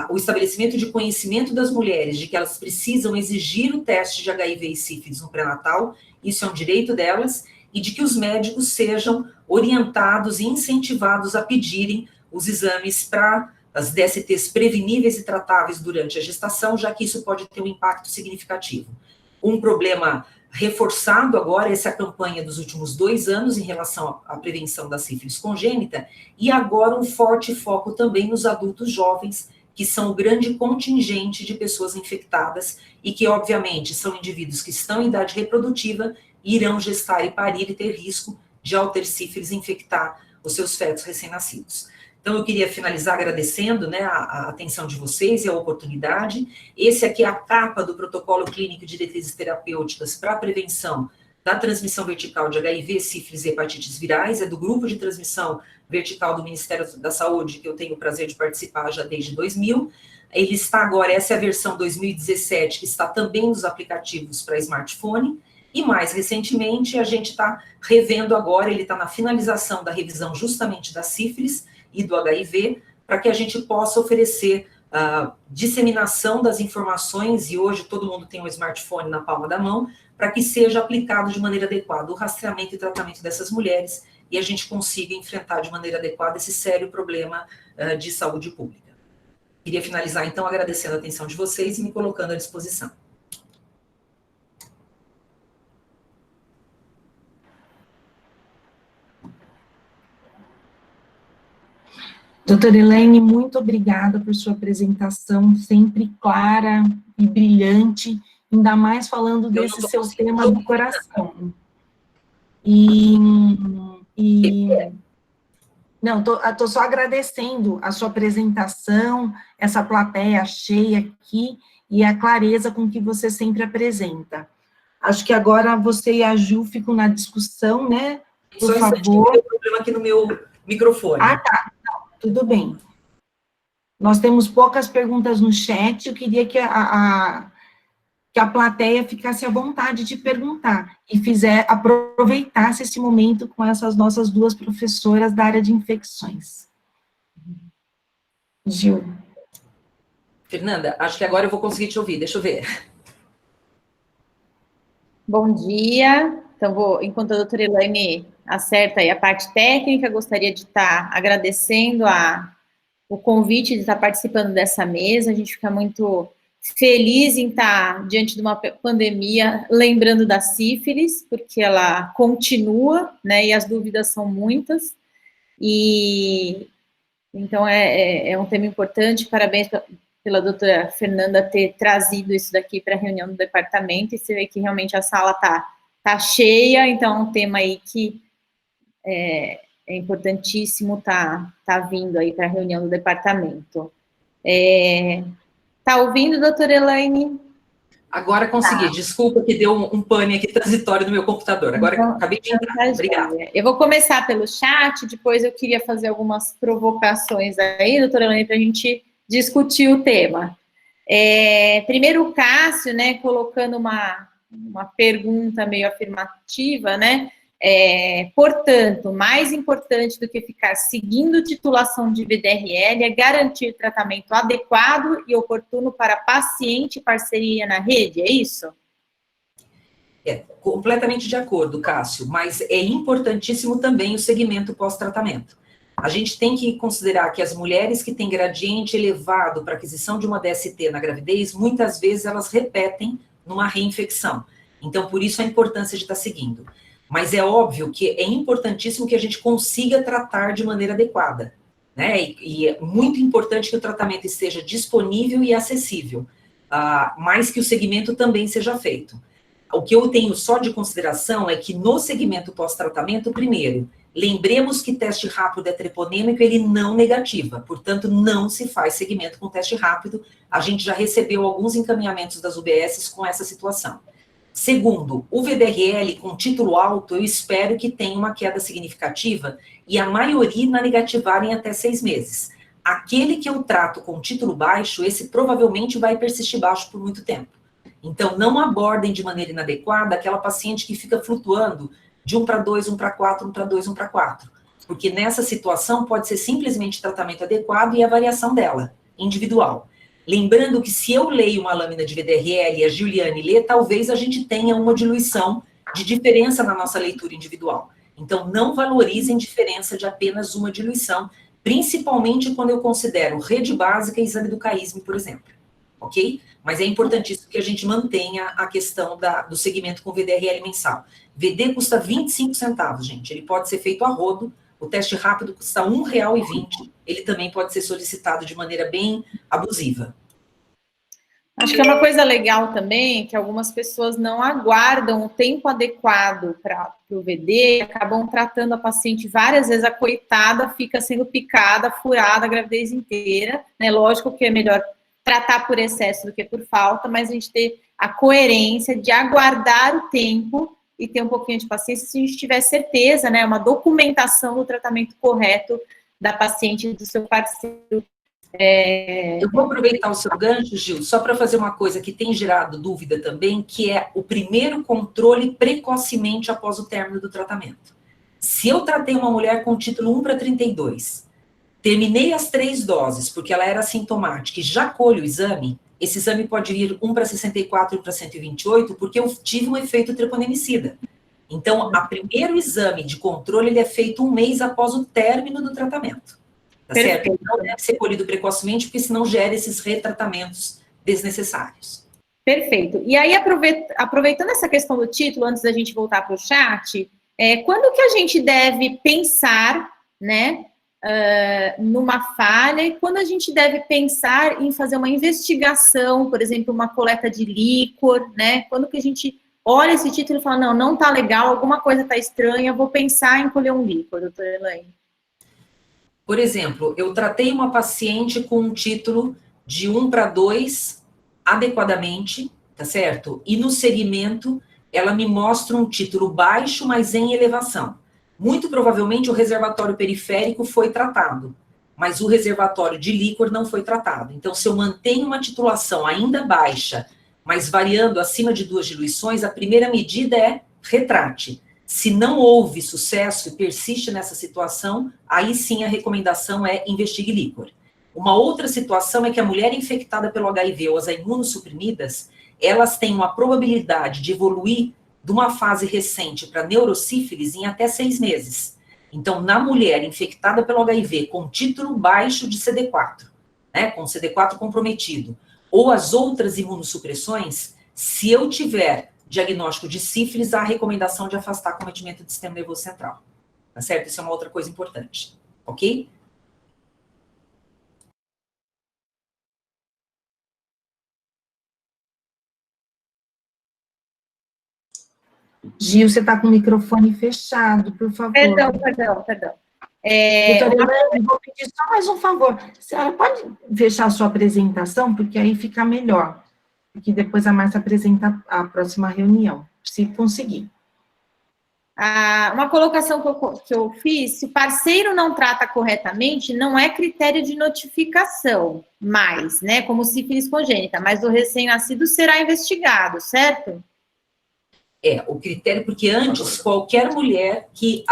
o estabelecimento de conhecimento das mulheres de que elas precisam exigir o teste de HIV e sífilis no pré-natal, isso é um direito delas, e de que os médicos sejam orientados e incentivados a pedirem os exames para as DSTs preveníveis e tratáveis durante a gestação, já que isso pode ter um impacto significativo. Um problema reforçado agora, essa é a campanha dos últimos 2 anos em relação à prevenção da sífilis congênita, e agora um forte foco também nos adultos jovens, que são o grande contingente de pessoas infectadas e que, obviamente, são indivíduos que estão em idade reprodutiva, irão gestar e parir e ter risco de, ao ter sífilis, infectar os seus fetos recém-nascidos. Então, eu queria finalizar agradecendo, né, a atenção de vocês e a oportunidade. Esse aqui é a capa do protocolo clínico de diretrizes terapêuticas para a prevenção da transmissão vertical de HIV, sífilis e hepatites virais, é do grupo de transmissão vertical do Ministério da Saúde, que eu tenho o prazer de participar já desde 2000. Ele está agora, essa é a versão 2017, que está também nos aplicativos para smartphone, e mais recentemente a gente está revendo agora, ele está na finalização da revisão justamente da sífilis e do HIV, para que a gente possa oferecer disseminação das informações, e hoje todo mundo tem um smartphone na palma da mão, para que seja aplicado de maneira adequada o rastreamento e tratamento dessas mulheres, e a gente consiga enfrentar de maneira adequada esse sério problema de saúde pública. Queria finalizar, então, agradecendo a atenção de vocês e me colocando à disposição. Doutora Elaine, muito obrigada por sua apresentação, sempre clara e brilhante, ainda mais falando desse seu tema do coração. Não, estou só agradecendo a sua apresentação, essa plateia cheia aqui, e a clareza com que você sempre apresenta. Acho que agora você e a Ju ficam na discussão, né? Por favor. Tem um problema aqui no meu microfone. Ah, tá. Tudo bem. Nós temos poucas perguntas no chat, eu queria que a plateia ficasse à vontade de perguntar e aproveitasse esse momento com essas nossas 2 professoras da área de infecções. Gil. Fernanda, acho que agora eu vou conseguir te ouvir, deixa eu ver. Bom dia. Então, enquanto a doutora Elaine acerta aí a parte técnica, gostaria de estar agradecendo o convite de estar participando dessa mesa. A gente fica muito feliz em estar diante de uma pandemia, lembrando da sífilis, porque ela continua, né, e as dúvidas são muitas. E então é um tema importante. Parabéns pela doutora Fernanda ter trazido isso daqui para a reunião do departamento, e você vê que realmente a sala tá cheia, então é um tema aí que é importantíssimo tá vindo aí para a reunião do departamento. Tá ouvindo, doutora Elaine? Agora consegui, desculpa que deu um pane aqui transitório no meu computador, agora então, acabei de entrar, obrigada. Eu vou começar pelo chat, depois eu queria fazer algumas provocações aí, doutora Elaine, para a gente discutir o tema. Primeiro o Cássio, né, colocando uma pergunta meio afirmativa, né, portanto, mais importante do que ficar seguindo titulação de VDRL é garantir tratamento adequado e oportuno para paciente e parceria na rede, é isso? Completamente de acordo, Cássio, mas é importantíssimo também o segmento pós-tratamento. A gente tem que considerar que as mulheres que têm gradiente elevado para aquisição de uma DST na gravidez, muitas vezes elas repetem numa reinfecção. Então, por isso a importância de estar seguindo. Mas é óbvio que é importantíssimo que a gente consiga tratar de maneira adequada, né? E é muito importante que o tratamento esteja disponível e acessível, mas que o segmento também seja feito. O que eu tenho só de consideração é que no segmento pós-tratamento, primeiro, lembremos que teste rápido é treponêmico, ele não negativa, portanto, não se faz segmento com teste rápido. A gente já recebeu alguns encaminhamentos das UBSs com essa situação. Segundo, o VDRL com título alto, eu espero que tenha uma queda significativa e a maioria na negativarem até 6 meses. Aquele que eu trato com título baixo, esse provavelmente vai persistir baixo por muito tempo. Então, não abordem de maneira inadequada aquela paciente que fica flutuando de 1 para 2, 1 para 4, 1 para 2, 1 para 4. Porque nessa situação pode ser simplesmente tratamento adequado e a variação dela. individual. Lembrando que se eu leio uma lâmina de VDRL e a Giuliane lê, talvez a gente tenha uma diluição de diferença na nossa leitura individual. Então, não valorizem diferença de apenas uma diluição, principalmente quando eu considero rede básica e exame do CAISM, por exemplo. Ok? Mas é importantíssimo que a gente mantenha a questão do segmento com VDRL mensal. VD custa 25 centavos, gente. Ele pode ser feito a rodo. O teste rápido custa R$ 1,20. Ele também pode ser solicitado de maneira bem abusiva. Acho que é uma coisa legal também, que algumas pessoas não aguardam o tempo adequado para o VD, acabam tratando a paciente várias vezes, a coitada fica sendo picada, furada a gravidez inteira, né? Lógico que é melhor tratar por excesso do que por falta, mas a gente ter a coerência de aguardar o tempo e ter um pouquinho de paciência se a gente tiver certeza, né? Uma documentação do tratamento correto da paciente e do seu parceiro. Eu vou aproveitar o seu gancho, Gil, só para fazer uma coisa que tem gerado dúvida também, que é o primeiro controle precocemente após o término do tratamento. Se eu tratei uma mulher com título 1/32, terminei as 3 doses, porque ela era assintomática, e já colho o exame, esse exame pode vir 1/64 e 1/128, porque eu tive um efeito treponemicida. Então, o primeiro exame de controle, ele é feito 1 mês após o término do tratamento. Tá certo? Não deve ser colhido precocemente, porque senão gera esses retratamentos desnecessários. Perfeito. E aí, aproveitando essa questão do título, antes da gente voltar para o chat, quando que a gente deve pensar, né, numa falha, e quando a gente deve pensar em fazer uma investigação, por exemplo, uma coleta de líquor, né? Quando que a gente olha esse título e fala, não está legal, alguma coisa está estranha, vou pensar em colher um líquor, doutora Elaine. Por exemplo, eu tratei uma paciente com um título de 1/2 adequadamente, tá certo? E no segmento, ela me mostra um título baixo, mas em elevação. Muito provavelmente o reservatório periférico foi tratado, mas o reservatório de líquor não foi tratado. Então, se eu mantenho uma titulação ainda baixa, mas variando acima de 2 diluições, a primeira medida é retrate. Se não houve sucesso e persiste nessa situação, aí sim a recomendação é investigue líquor. Uma outra situação é que a mulher infectada pelo HIV ou as imunossuprimidas, elas têm uma probabilidade de evoluir de uma fase recente para neurosífilis em até 6 meses. Então, na mulher infectada pelo HIV com título baixo de CD4, né, com CD4 comprometido, ou as outras imunossupressões, se eu tiver diagnóstico de sífilis, há a recomendação de afastar cometimento do sistema nervoso central. Tá certo? Isso é uma outra coisa importante. Ok? Gil, você está com o microfone fechado, por favor. Perdão. Doutora Elaine, vou pedir só mais um favor. A senhora pode fechar a sua apresentação, porque aí fica melhor. Porque depois a Márcia apresenta a próxima reunião, se conseguir. Uma colocação que eu fiz, se o parceiro não trata corretamente, não é critério de notificação mais, né, como sífilis congênita, mas o recém-nascido será investigado, certo? O critério, porque antes, qualquer mulher que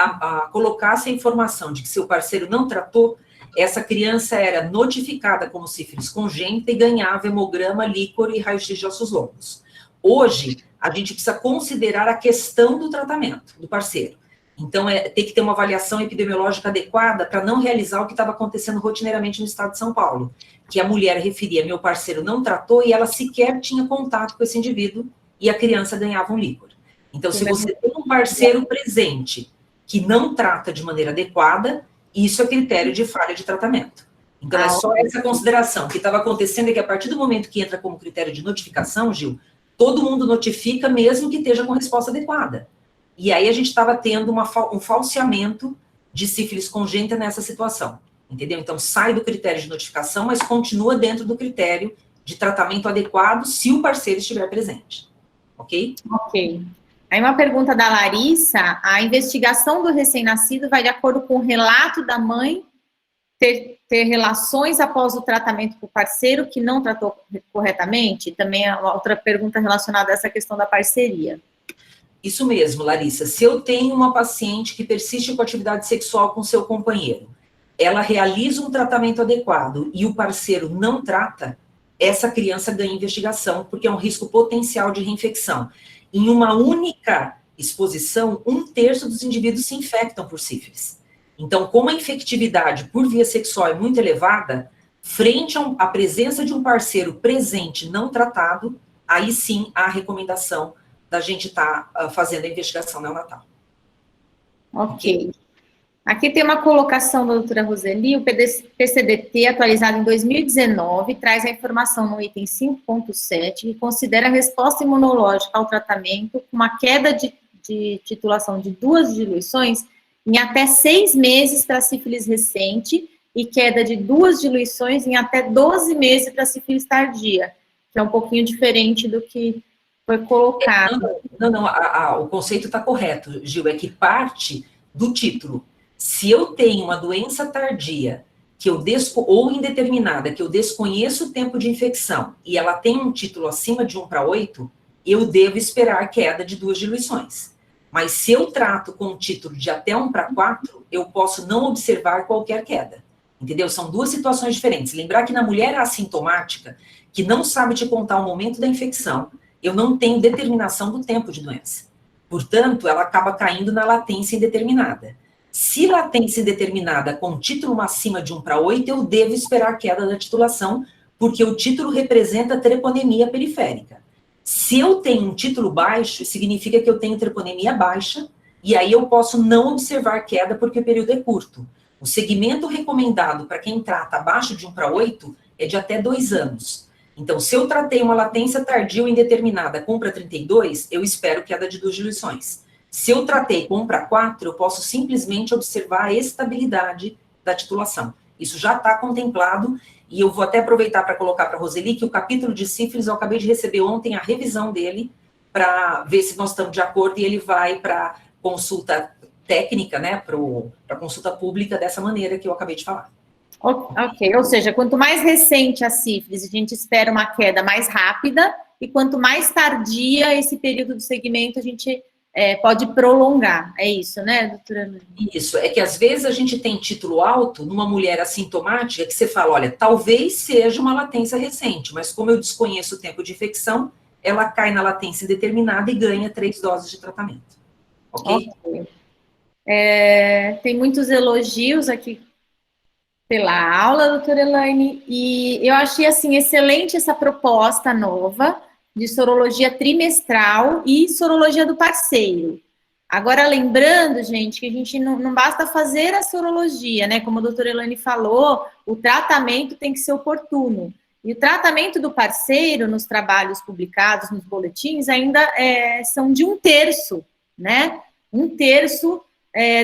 colocasse a informação de que seu parceiro não tratou, essa criança era notificada como sífilis congênita e ganhava hemograma, líquor e raio-x de ossos longos. Hoje, a gente precisa considerar a questão do tratamento do parceiro. Então, tem que ter uma avaliação epidemiológica adequada para não realizar o que estava acontecendo rotineiramente no estado de São Paulo, que a mulher referia, meu parceiro não tratou, e ela sequer tinha contato com esse indivíduo, e a criança ganhava um líquor. Então, se você tem um parceiro presente que não trata de maneira adequada, isso é critério de falha de tratamento. Então, é só essa consideração. O que estava acontecendo é que, a partir do momento que entra como critério de notificação, Gil, todo mundo notifica, mesmo que esteja com resposta adequada. E aí, a gente estava tendo um falseamento de sífilis congênita nessa situação. Entendeu? Então, sai do critério de notificação, mas continua dentro do critério de tratamento adequado se o parceiro estiver presente. Ok? Ok. Aí uma pergunta da Larissa, a investigação do recém-nascido vai de acordo com o relato da mãe ter relações após o tratamento com o parceiro que não tratou corretamente? Também é uma outra pergunta relacionada a essa questão da parceria. Isso mesmo, Larissa. Se eu tenho uma paciente que persiste com atividade sexual com seu companheiro, ela realiza um tratamento adequado e o parceiro não trata, essa criança ganha investigação, porque é um risco potencial de reinfecção. Em uma única exposição, 1/3 dos indivíduos se infectam por sífilis. Então, como a infectividade por via sexual é muito elevada, frente à presença de um parceiro presente não tratado, aí sim há a recomendação da gente estar fazendo a investigação neonatal. Ok. Aqui tem uma colocação da doutora Roseli, o PCDT, atualizado em 2019, traz a informação no item 5.7, que considera a resposta imunológica ao tratamento com uma queda de titulação de 2 diluições em até 6 meses para sífilis recente e queda de 2 diluições em até 12 meses para sífilis tardia, que é um pouquinho diferente do que foi colocado. Não, o conceito está correto, Gil, é que parte do título. Se eu tenho uma doença tardia, ou indeterminada, que eu desconheço o tempo de infecção, e ela tem um título acima de 1/8, eu devo esperar queda de 2 diluições. Mas se eu trato com um título de até 1/4, eu posso não observar qualquer queda. Entendeu? São 2 situações diferentes. Lembrar que na mulher assintomática, que não sabe te contar o momento da infecção, eu não tenho determinação do tempo de doença. Portanto, ela acaba caindo na latência indeterminada. Se latência indeterminada com título acima de 1/8, eu devo esperar a queda da titulação, porque o título representa treponemia periférica. Se eu tenho um título baixo, significa que eu tenho treponemia baixa, e aí eu posso não observar queda porque o período é curto. O segmento recomendado para quem trata abaixo de 1/8 é de até 2 anos. Então, se eu tratei uma latência tardia ou indeterminada com 1/32, eu espero queda de 2 diluições. Se eu tratei com 1/4, eu posso simplesmente observar a estabilidade da titulação. Isso já está contemplado, e eu vou até aproveitar para colocar para a Roseli que o capítulo de sífilis, eu acabei de receber ontem a revisão dele, para ver se nós estamos de acordo, e ele vai para consulta técnica, né, para consulta pública, dessa maneira que eu acabei de falar. Ok, ou seja, quanto mais recente a sífilis, a gente espera uma queda mais rápida, e quanto mais tardia esse período do segmento, a gente pode prolongar. É isso, né, doutora? Isso, é que às vezes a gente tem título alto numa mulher assintomática que você fala, olha, talvez seja uma latência recente, mas como eu desconheço o tempo de infecção, ela cai na latência indeterminada e ganha 3 doses de tratamento. Ok? Tem muitos elogios aqui pela aula, doutora Elaine, e eu achei, assim, excelente essa proposta nova de sorologia trimestral e sorologia do parceiro. Agora, lembrando, gente, que a gente não basta fazer a sorologia, né? Como a doutora Elaine falou, o tratamento tem que ser oportuno. E o tratamento do parceiro, nos trabalhos publicados, nos boletins, ainda são de 1/3, né? 1/3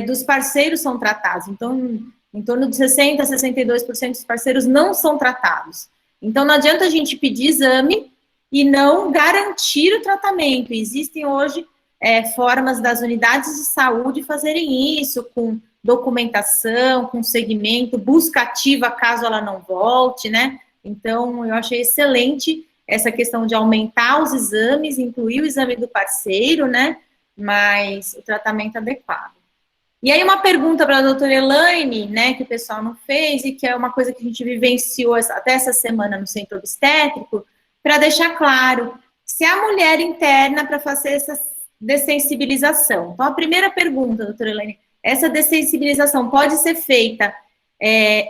dos parceiros são tratados. Então, em torno de 60% a 62% dos parceiros não são tratados. Então, não adianta a gente pedir exame e não garantir o tratamento. Existem hoje formas das unidades de saúde fazerem isso, com documentação, com segmento, busca ativa caso ela não volte, né? Então, eu achei excelente essa questão de aumentar os exames, incluir o exame do parceiro, né? Mas o tratamento adequado. E aí, uma pergunta para a doutora Elaine, né, que o pessoal não fez, e que é uma coisa que a gente vivenciou até essa semana no centro obstétrico, para deixar claro, se a mulher interna para fazer essa dessensibilização. Então, a primeira pergunta, doutora Elaine, essa dessensibilização pode ser feita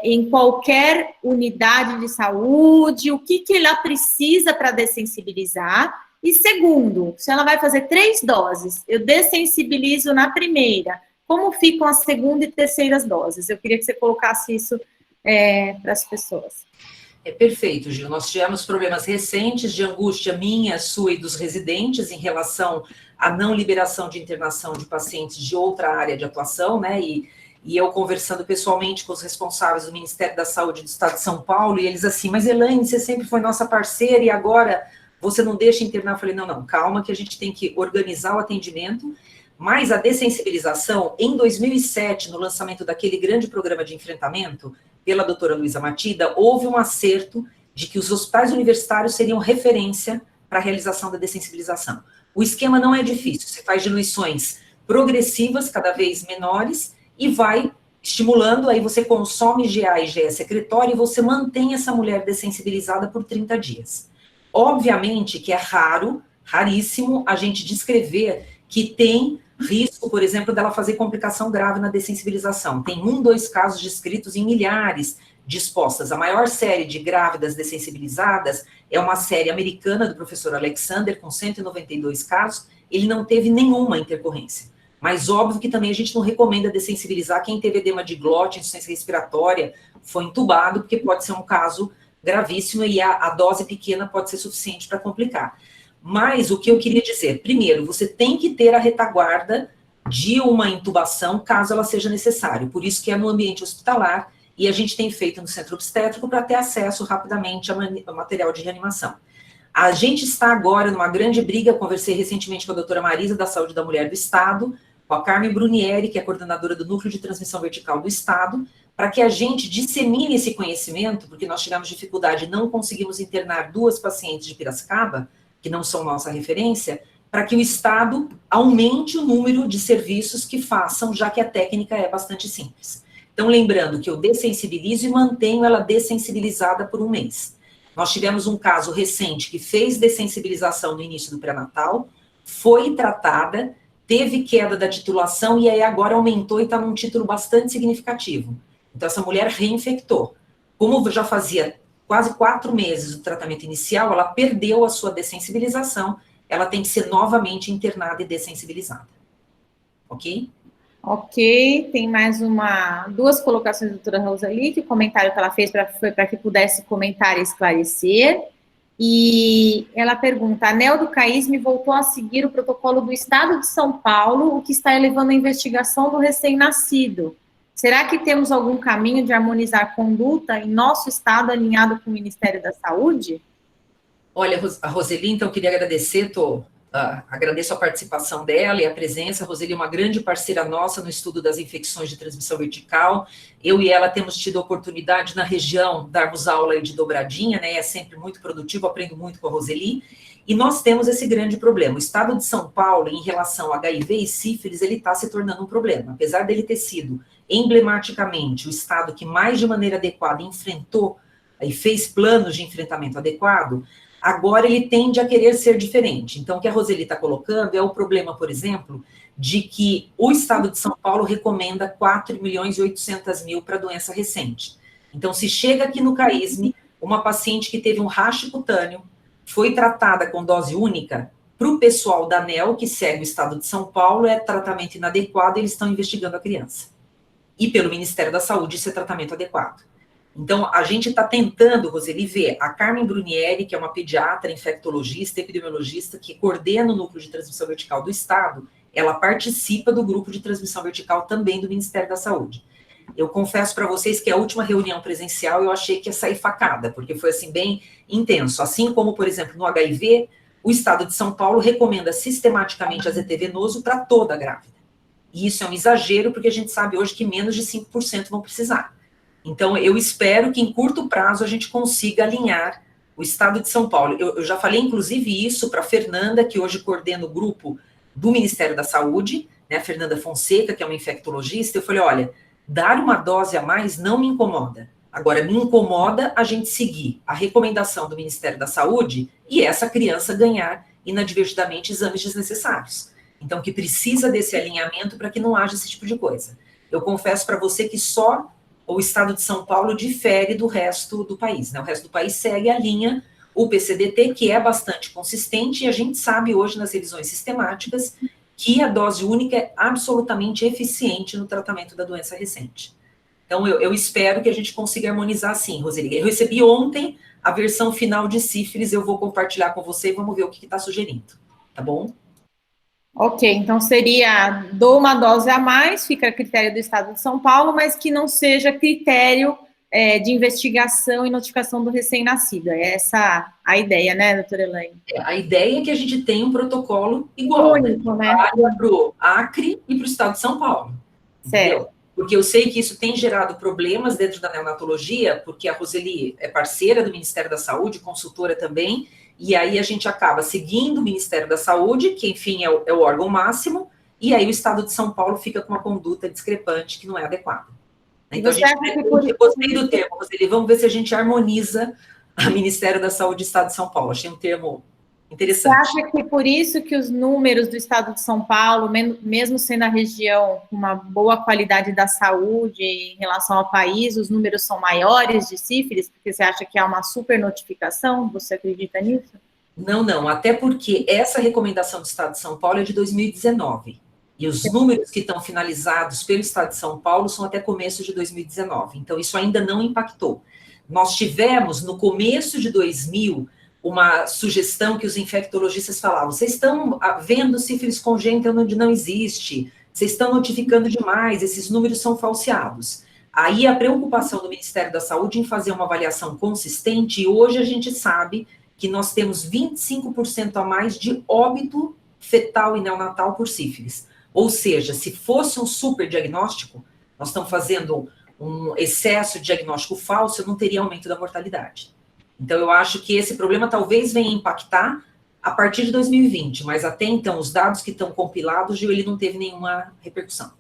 em qualquer unidade de saúde? O que ela precisa para dessensibilizar? E segundo, se ela vai fazer 3 doses, eu dessensibilizo na primeira, como ficam as segunda e terceiras doses? Eu queria que você colocasse isso para as pessoas. Perfeito, Gil. Nós tivemos problemas recentes de angústia minha, sua e dos residentes em relação à não liberação de internação de pacientes de outra área de atuação, né? E eu conversando pessoalmente com os responsáveis do Ministério da Saúde do Estado de São Paulo, e eles assim, mas Elaine, você sempre foi nossa parceira e agora você não deixa internar? Eu falei, não, calma que a gente tem que organizar o atendimento, mas a dessensibilização, em 2007, no lançamento daquele grande programa de enfrentamento, pela doutora Luísa Matida, houve um acerto de que os hospitais universitários seriam referência para a realização da dessensibilização. O esquema não é difícil, você faz diluições progressivas, cada vez menores, e vai Estimulando, aí você consome IgA e IgE secretório e você mantém essa mulher dessensibilizada por 30 dias. Obviamente que é raro, raríssimo, a gente descrever que tem risco, por exemplo, dela fazer complicação grave na dessensibilização. Tem 1, 2 casos descritos em milhares de expostas. A maior série de grávidas dessensibilizadas é uma série americana do professor Alexander, com 192 casos, ele não teve nenhuma intercorrência. Mas óbvio que também a gente não recomenda dessensibilizar quem teve edema de glote, insuficiência respiratória, foi entubado, porque pode ser um caso gravíssimo e a dose pequena pode ser suficiente para complicar. Mas o que eu queria dizer, primeiro, você tem que ter a retaguarda de uma intubação, caso ela seja necessária. Por isso que é no ambiente hospitalar, e a gente tem feito no centro obstétrico para ter acesso rapidamente a material de reanimação. A gente está agora numa grande briga, conversei recentemente com a doutora Marisa, da Saúde da Mulher do Estado, com a Carmen Brunieri, que é coordenadora do Núcleo de Transmissão Vertical do Estado, para que a gente dissemine esse conhecimento, porque nós tivemos dificuldade e não conseguimos internar 2 pacientes de Piracicaba, que não são nossa referência, para que o Estado aumente o número de serviços que façam, já que a técnica é bastante simples. Então, lembrando que eu dessensibilizo e mantenho ela dessensibilizada por 1 mês. Nós tivemos um caso recente que fez dessensibilização no início do pré-natal, foi tratada, teve queda da titulação e aí agora aumentou e está num título bastante significativo. Então, essa mulher reinfectou. Como já fazia quase 4 meses do tratamento inicial, ela perdeu a sua dessensibilização, ela tem que ser novamente internada e dessensibilizada. Ok? Ok, tem mais 2 colocações da doutora Roseli, que o comentário que ela fez foi para que pudesse comentar e esclarecer. E ela pergunta, a Nel do CAISM voltou a seguir o protocolo do Estado de São Paulo, o que está elevando a investigação do recém-nascido. Será que temos algum caminho de harmonizar a conduta em nosso Estado alinhado com o Ministério da Saúde? Olha, a Roseli, então, eu queria agradecer, agradeço a participação dela e a presença. A Roseli é uma grande parceira nossa no estudo das infecções de transmissão vertical. Eu e ela temos tido a oportunidade na região darmos aula de dobradinha, né? É sempre muito produtivo, aprendo muito com a Roseli. E nós temos esse grande problema. O Estado de São Paulo, em relação a HIV e sífilis, ele está se tornando um problema. Apesar dele ter sido emblematicamente o Estado que mais de maneira adequada enfrentou e fez planos de enfrentamento adequado, agora ele tende a querer ser diferente. Então, o que a Roseli está colocando é o problema, por exemplo, de que o Estado de São Paulo recomenda 4.800.000 para doença recente. Então, se chega aqui no CAISM, uma paciente que teve um racho cutâneo, foi tratada com dose única, para o pessoal da ANEL, que segue o Estado de São Paulo, é tratamento inadequado e eles estão investigando a criança. E pelo Ministério da Saúde, isso é tratamento adequado. Então, a gente está tentando, Roseli, ver a Carmen Brunieri, que é uma pediatra, infectologista, epidemiologista, que coordena o Núcleo de Transmissão Vertical do Estado, ela participa do grupo de transmissão vertical também do Ministério da Saúde. Eu confesso para vocês que a última reunião presencial eu achei que ia sair facada, porque foi assim bem intenso. Assim como, por exemplo, no HIV, o Estado de São Paulo recomenda sistematicamente a ZT venoso para toda a grávida. E isso é um exagero, porque a gente sabe hoje que menos de 5% vão precisar. Então, eu espero que em curto prazo a gente consiga alinhar o Estado de São Paulo. Eu já falei, inclusive, isso para a Fernanda, que hoje coordena o grupo do Ministério da Saúde, né, a Fernanda Fonseca, que é uma infectologista. Eu falei, olha, dar uma dose a mais não me incomoda. Agora, me incomoda a gente seguir a recomendação do Ministério da Saúde e essa criança ganhar inadvertidamente exames desnecessários. Então, que precisa desse alinhamento para que não haja esse tipo de coisa. Eu confesso para você que só o Estado de São Paulo difere do resto do país, né? O resto do país segue a linha UPCDT, que é bastante consistente, e a gente sabe hoje nas revisões sistemáticas que a dose única é absolutamente eficiente no tratamento da doença recente. Então, eu espero que a gente consiga harmonizar sim, Roseli. Eu recebi ontem a versão final de sífilis, eu vou compartilhar com você e vamos ver o que está sugerindo, tá bom? Ok, então seria, dou uma dose a mais, fica a critério do Estado de São Paulo, mas que não seja critério de investigação e notificação do recém-nascido. É essa a ideia, né, doutora Elaine? A ideia é que a gente tenha um protocolo igual, único, né? Para o Acre e para o Estado de São Paulo. Certo. Entendeu? Porque eu sei que isso tem gerado problemas dentro da neonatologia, porque a Roseli é parceira do Ministério da Saúde, consultora também, e aí a gente acaba seguindo o Ministério da Saúde, que, enfim, é o órgão máximo, e aí o Estado de São Paulo fica com uma conduta discrepante que não é adequada. Então, eu gostei do termo, Roseli, vamos ver se a gente harmoniza o Ministério da Saúde do Estado de São Paulo. Achei um termo interessante. Você acha que por isso que os números do Estado de São Paulo, mesmo sendo a região com uma boa qualidade da saúde em relação ao país, os números são maiores de sífilis? Porque você acha que há uma super notificação? Você acredita nisso? Não. Até porque essa recomendação do Estado de São Paulo é de 2019. E os números que estão finalizados pelo Estado de São Paulo são até começo de 2019. Então, isso ainda não impactou. Nós tivemos, no começo de 2000, uma sugestão que os infectologistas falavam: vocês estão vendo sífilis congênita onde não existe, vocês estão notificando demais, esses números são falseados. Aí a preocupação do Ministério da Saúde em fazer uma avaliação consistente, e hoje a gente sabe que nós temos 25% a mais de óbito fetal e neonatal por sífilis. Ou seja, se fosse um super diagnóstico, nós estamos fazendo um excesso de diagnóstico falso, não teria aumento da mortalidade. Então, eu acho que esse problema talvez venha impactar a partir de 2020, mas até então, os dados que estão compilados, ele não teve nenhuma repercussão.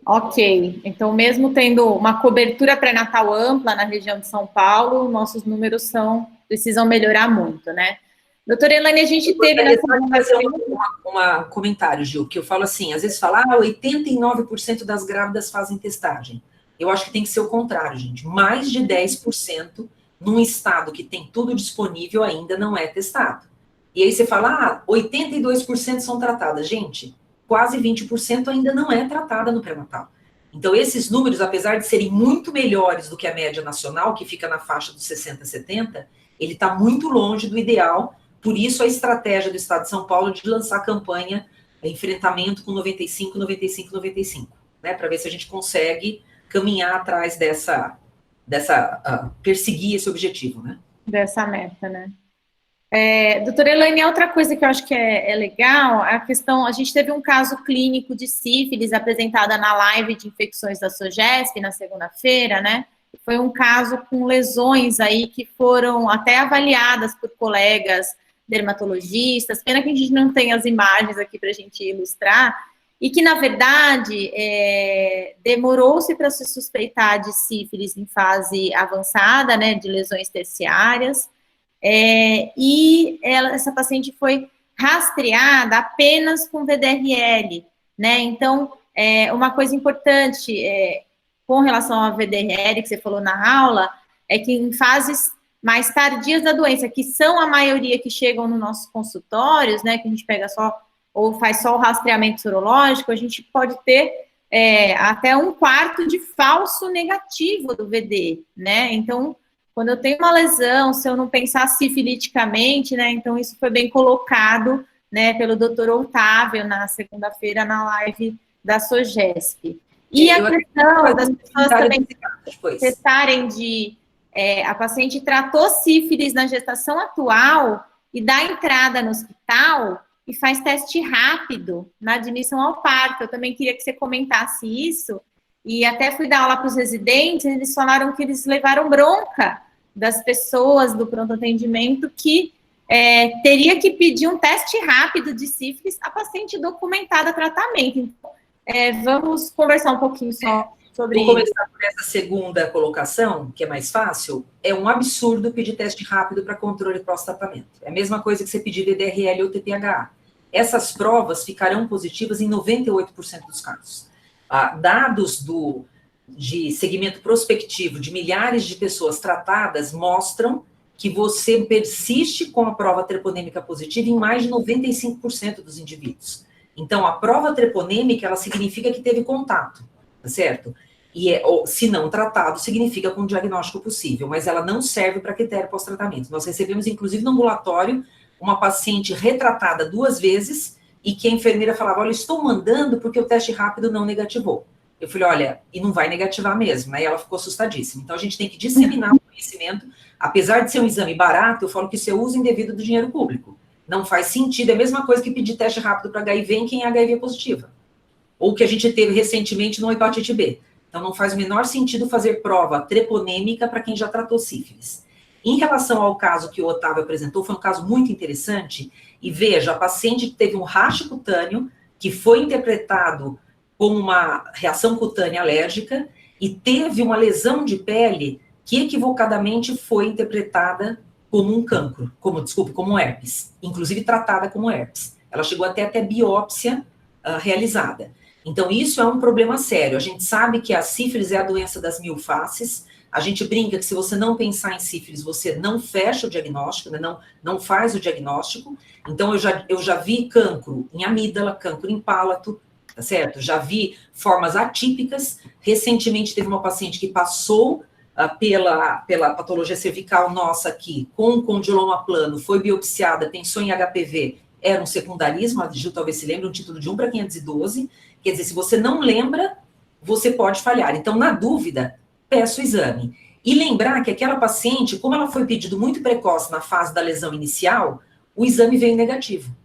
Ok, então mesmo tendo uma cobertura pré-natal ampla na região de São Paulo, nossos números precisam melhorar muito, né? Doutora Elaine, a gente teve... fazer um comentário, Gil, que eu falo assim, às vezes fala, 89% das grávidas fazem testagem. Eu acho que tem que ser o contrário, gente. Mais de 10% num estado que tem tudo disponível ainda não é testado. E aí você fala, 82% são tratadas. Gente, quase 20% ainda não é tratada no pré-natal. Então, esses números, apesar de serem muito melhores do que a média nacional, que fica na faixa dos 60, 70, ele está muito longe do ideal. Por isso, a estratégia do Estado de São Paulo de lançar a campanha enfrentamento com 95, 95, 95, né? Para ver se a gente consegue caminhar atrás perseguir esse objetivo, né? Dessa meta, né? Doutora Elaine, outra coisa que eu acho que é legal, a questão, a gente teve um caso clínico de sífilis apresentada na live de infecções da SOGESP na segunda-feira, né? Foi um caso com lesões aí que foram até avaliadas por colegas dermatologistas, pena que a gente não tem as imagens aqui para a gente ilustrar, e que, na verdade, demorou-se para se suspeitar de sífilis em fase avançada, né, de lesões terciárias, e essa paciente foi rastreada apenas com VDRL, né, então, uma coisa importante com relação ao VDRL, que você falou na aula, é que em fases mais tardias da doença, que são a maioria que chegam nos nossos consultórios, né, que a gente pega só, ou faz só o rastreamento sorológico, a gente pode ter até 1/4 de falso negativo do VD, né, então, quando eu tenho uma lesão, se eu não pensar sifiliticamente, né, então isso foi bem colocado, né, pelo Dr. Otávio na segunda-feira na live da SOGESP. E a questão das pessoas também testarem a paciente tratou sífilis na gestação atual e dá entrada no hospital e faz teste rápido na admissão ao parto. Eu também queria que você comentasse isso. E até fui dar aula para os residentes, eles falaram que eles levaram bronca das pessoas do pronto atendimento que teria que pedir um teste rápido de sífilis a paciente documentada tratamento. Então, vamos conversar um pouquinho só sobre isso. Vou começar por essa segunda colocação, que é mais fácil. É um absurdo pedir teste rápido para controle pós-tratamento. É a mesma coisa que você pedir VDRL ou TPHA. Essas provas ficarão positivas em 98% dos casos. Dados de segmento prospectivo de milhares de pessoas tratadas mostram que você persiste com a prova treponêmica positiva em mais de 95% dos indivíduos. Então, a prova treponêmica, ela significa que teve contato, tá certo? E, se não tratado, significa com diagnóstico possível, mas ela não serve para critério pós-tratamento. Nós recebemos, inclusive, no ambulatório, uma paciente retratada 2 vezes e que a enfermeira falava, olha, estou mandando porque o teste rápido não negativou. Eu falei, olha, e não vai negativar mesmo, né? E ela ficou assustadíssima. Então, a gente tem que disseminar o conhecimento, apesar de ser um exame barato, eu falo que isso é uso indevido do dinheiro público. Não faz sentido, é a mesma coisa que pedir teste rápido para HIV em quem é HIV positiva. Ou que a gente teve recentemente no hepatite B. Então, não faz o menor sentido fazer prova treponêmica para quem já tratou sífilis. Em relação ao caso que o Otávio apresentou, foi um caso muito interessante. E veja, a paciente teve um racho cutâneo que foi interpretado como uma reação cutânea alérgica e teve uma lesão de pele que equivocadamente foi interpretada como um cancro, como herpes, inclusive tratada como herpes. Ela chegou até a ter biópsia realizada. Então, isso é um problema sério. A gente sabe que a sífilis é a doença das 1000 faces. A gente brinca que se você não pensar em sífilis, você não fecha o diagnóstico, né? não faz o diagnóstico. Então, eu já vi cancro em amígdala, cancro em palato, tá certo? Já vi formas atípicas. Recentemente, teve uma paciente que passou pela patologia cervical nossa aqui, com condiloma plano, foi biopsiada, pensou em HPV, era um secundarismo, a Gil talvez se lembre, um título de 1/512, quer dizer, se você não lembra, você pode falhar. Então, na dúvida, peça o exame. E lembrar que aquela paciente, como ela foi pedido muito precoce na fase da lesão inicial, o exame veio negativo.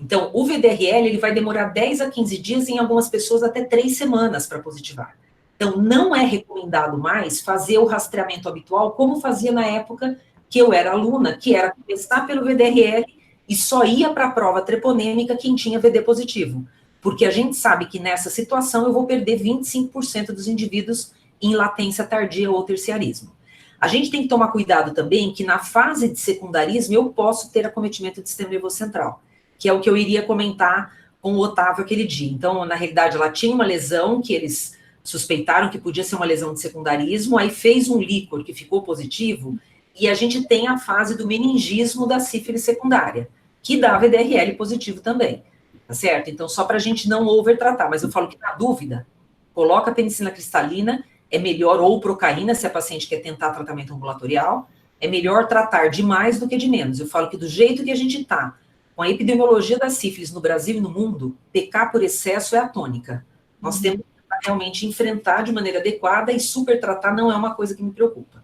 Então, o VDRL, ele vai demorar 10 a 15 dias, em algumas pessoas até 3 semanas para positivar. Então, não é recomendado mais fazer o rastreamento habitual, como fazia na época que eu era aluna, que era começar pelo VDRL e só ia para a prova treponêmica quem tinha VD positivo. Porque a gente sabe que nessa situação eu vou perder 25% dos indivíduos em latência tardia ou terciarismo. A gente tem que tomar cuidado também que na fase de secundarismo eu posso ter acometimento do sistema nervoso central, que é o que eu iria comentar com o Otávio aquele dia. Então, na realidade, ela tinha uma lesão que eles suspeitaram que podia ser uma lesão de secundarismo, aí fez um líquor que ficou positivo, e a gente tem a fase do meningismo da sífilis secundária, que dá VDRL positivo também, tá certo? Então, só para a gente não overtratar, mas eu falo que na dúvida, coloca penicilina cristalina, é melhor, ou procaína, se a paciente quer tentar tratamento ambulatorial, é melhor tratar de mais do que de menos. Eu falo que do jeito que a gente está, com a epidemiologia da sífilis no Brasil e no mundo, pecar por excesso é a tônica. Nós temos realmente enfrentar de maneira adequada e super tratar não é uma coisa que me preocupa.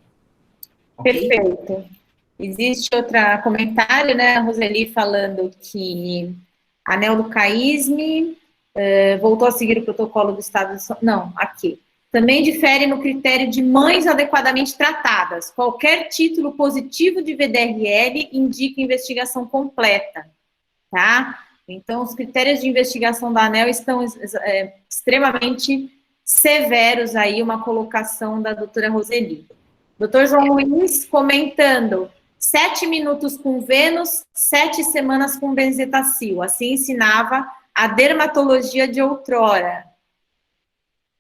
Okay? Perfeito. Existe outro comentário, né, a Roseli falando que a Anel do CAISME voltou a seguir o protocolo do Estado de São... Não, aqui. Também difere no critério de mães adequadamente tratadas. Qualquer título positivo de VDRL indica investigação completa, tá? Então, os critérios de investigação da ANEL estão extremamente severos aí, uma colocação da doutora Roseli. Doutor João Luiz comentando, 7 minutos com Vênus, 7 semanas com benzetacil. Assim ensinava a dermatologia de outrora.